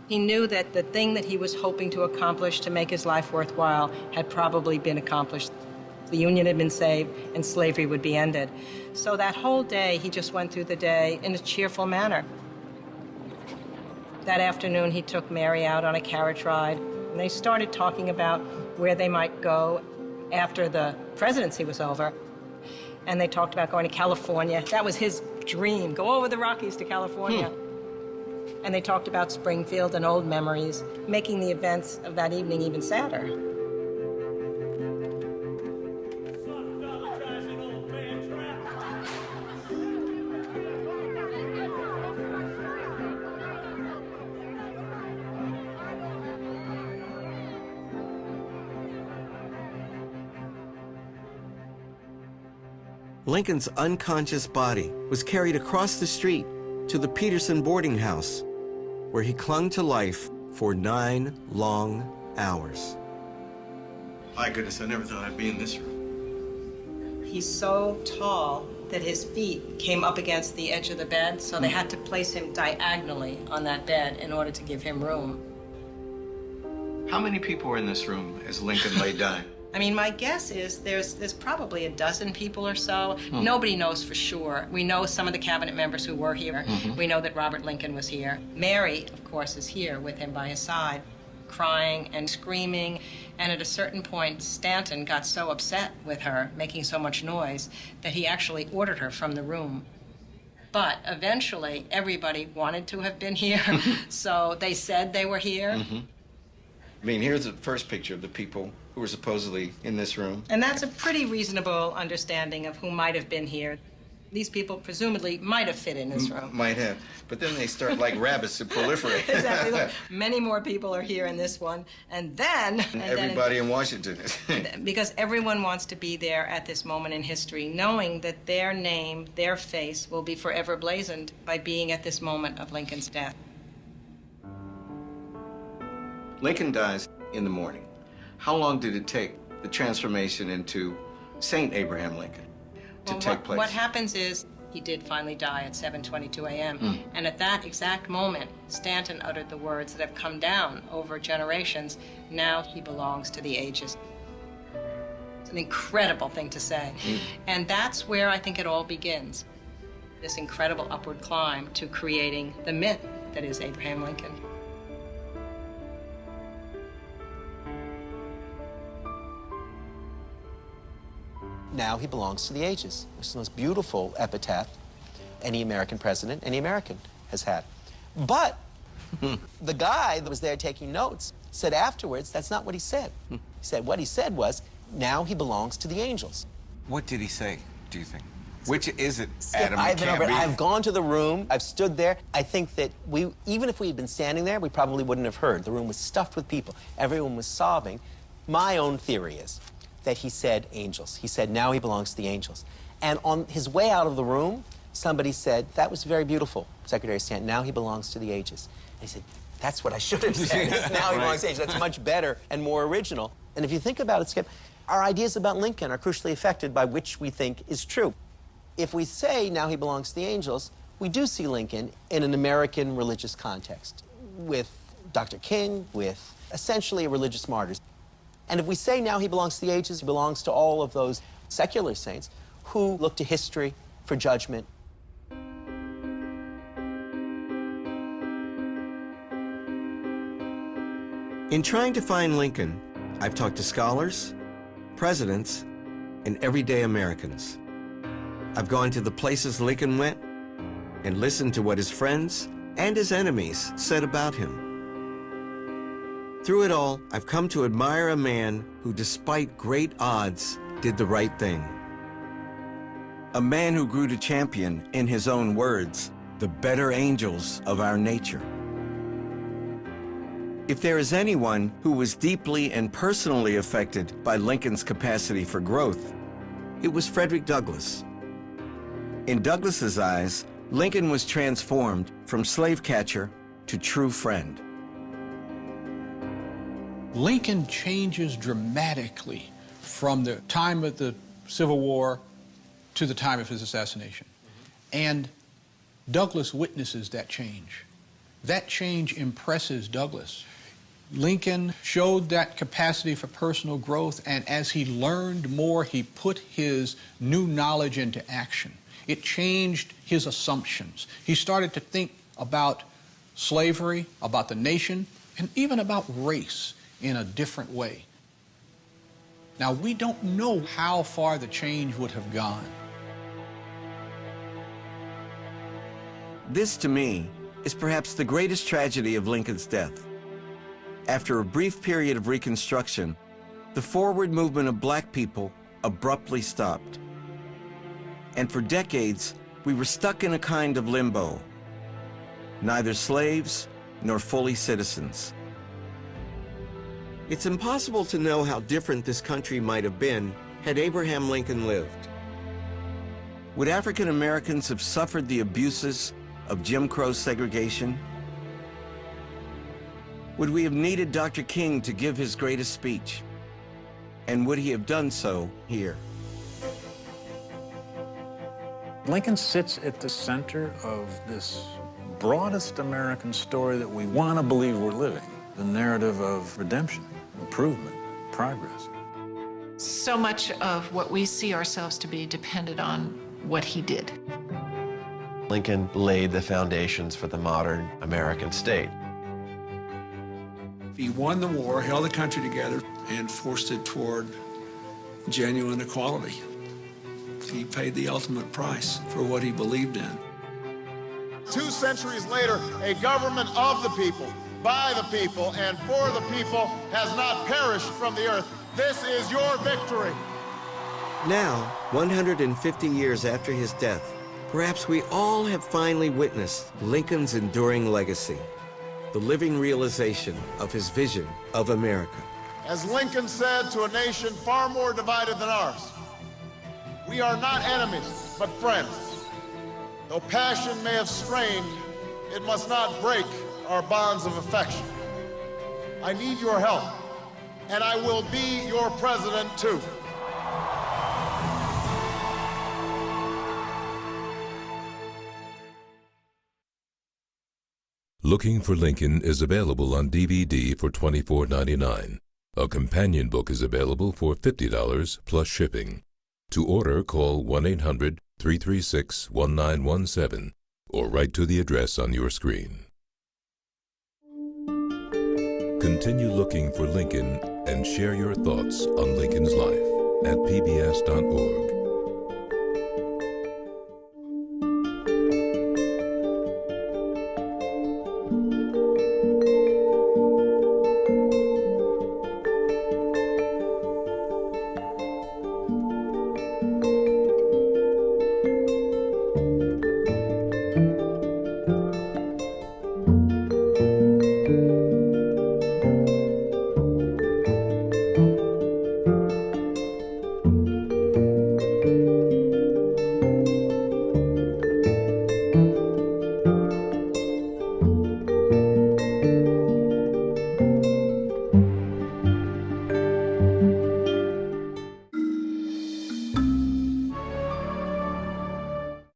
He knew that the thing that he was hoping to accomplish to make his life worthwhile had probably been accomplished. The Union had been saved and slavery would be ended. So that whole day, he just went through the day in a cheerful manner. That afternoon, he took Mary out on a carriage ride, and they started talking about where they might go after the presidency was over. And they talked about going to California. That was his dream, go over the Rockies to California. And they talked about Springfield and old memories, making the events of that evening even sadder. Lincoln's unconscious body was carried across the street to the Peterson boarding house, where he clung to life for 9 long hours. My goodness, I never thought I'd be in this room. He's so tall that his feet came up against the edge of the bed, so they had to place him diagonally on that bed in order to give him room. How many people were in this room as Lincoln lay dying? I mean, my guess is there's probably a dozen people or so. Nobody knows for sure. We know some of the cabinet members who were here. We know that Robert Lincoln was here. Mary, of course, is here with him by his side, crying and screaming. And at a certain point, Stanton got so upset with her, making so much noise, that he actually ordered her from the room. But eventually, everybody wanted to have been here, so they said they were here. I mean, here's the first picture of the people who were supposedly in this room. And that's a pretty reasonable understanding of who might have been here. These people presumably might have fit in this room. Might have. But then they start like rabbits to proliferate. Exactly. Look, many more people are here in this one. And then... everybody in Washington. Because everyone wants to be there at this moment in history, knowing that their name, their face, will be forever blazoned by being at this moment of Lincoln's death. Lincoln dies in the morning. How long did it take the transformation into Saint Abraham Lincoln to take place? What happens is he did finally die at 7:22 a.m. And at that exact moment, Stanton uttered the words that have come down over generations, now he belongs to the ages. It's an incredible thing to say. And that's where I think it all begins, this incredible upward climb to creating the myth that is Abraham Lincoln. Now he belongs to the ages. It's the most beautiful epitaph any American president, any American has had. But the guy that was there taking notes said afterwards, that's not what he said. He said, what he said was, now he belongs to the angels. What did he say, do you think? Which is it, Skip, Adam? I've gone to the room, I've stood there. I think that even if we had been standing there, we probably wouldn't have heard. The room was stuffed with people. Everyone was sobbing. My own theory is that he said angels. He said, now he belongs to the angels. And on his way out of the room, somebody said, that was very beautiful, Secretary Stanton. Now he belongs to the ages. And he said, that's what I should have said. Now he belongs to the ages. That's much better and more original. And if you think about it, Skip, our ideas about Lincoln are crucially affected by which we think is true. If we say, now he belongs to the angels, we do see Lincoln in an American religious context, with Dr. King, with essentially religious martyrs. And if we say now he belongs to the ages, he belongs to all of those secular saints who look to history for judgment. In trying to find Lincoln, I've talked to scholars, presidents, and everyday Americans. I've gone to the places Lincoln went and listened to what his friends and his enemies said about him. Through it all, I've come to admire a man who, despite great odds, did the right thing. A man who grew to champion, in his own words, the better angels of our nature. If there is anyone who was deeply and personally affected by Lincoln's capacity for growth, it was Frederick Douglass. In Douglass's eyes, Lincoln was transformed from slave catcher to true friend. Lincoln changes dramatically from the time of the Civil War to the time of his assassination. And Douglass witnesses that change. That change impresses Douglass. Lincoln showed that capacity for personal growth, and as he learned more, he put his new knowledge into action. It changed his assumptions. He started to think about slavery, about the nation, and even about race in a different way. Now, we don't know how far the change would have gone. This, to me, is perhaps the greatest tragedy of Lincoln's death. After a brief period of Reconstruction, the forward movement of black people abruptly stopped. And for decades, we were stuck in a kind of limbo, neither slaves nor fully citizens. It's impossible to know how different this country might have been had Abraham Lincoln lived. Would African Americans have suffered the abuses of Jim Crow segregation? Would we have needed Dr. King to give his greatest speech? And would he have done so here? Lincoln sits at the center of this broadest American story that we want to believe we're living, the narrative of redemption, improvement, progress. So much of what we see ourselves to be depended on what he did. Lincoln laid the foundations for the modern American state. He won the war, held the country together, and forced it toward genuine equality. He paid the ultimate price for what he believed in. 2 centuries later, a government of the people, by the people, and for the people has not perished from the earth. This is your victory. Now, 150 years after his death, perhaps we all have finally witnessed Lincoln's enduring legacy, the living realization of his vision of America. As Lincoln said to a nation far more divided than ours, we are not enemies, but friends. Though passion may have strained, it must not break our bonds of affection. I need your help, and I will be your president too. Looking for Lincoln is available on DVD for $24.99. A companion book is available for $50 plus shipping. To order, call 1-800-336-1917 or write to the address on your screen. Continue looking for Lincoln and share your thoughts on Lincoln's life at pbs.org.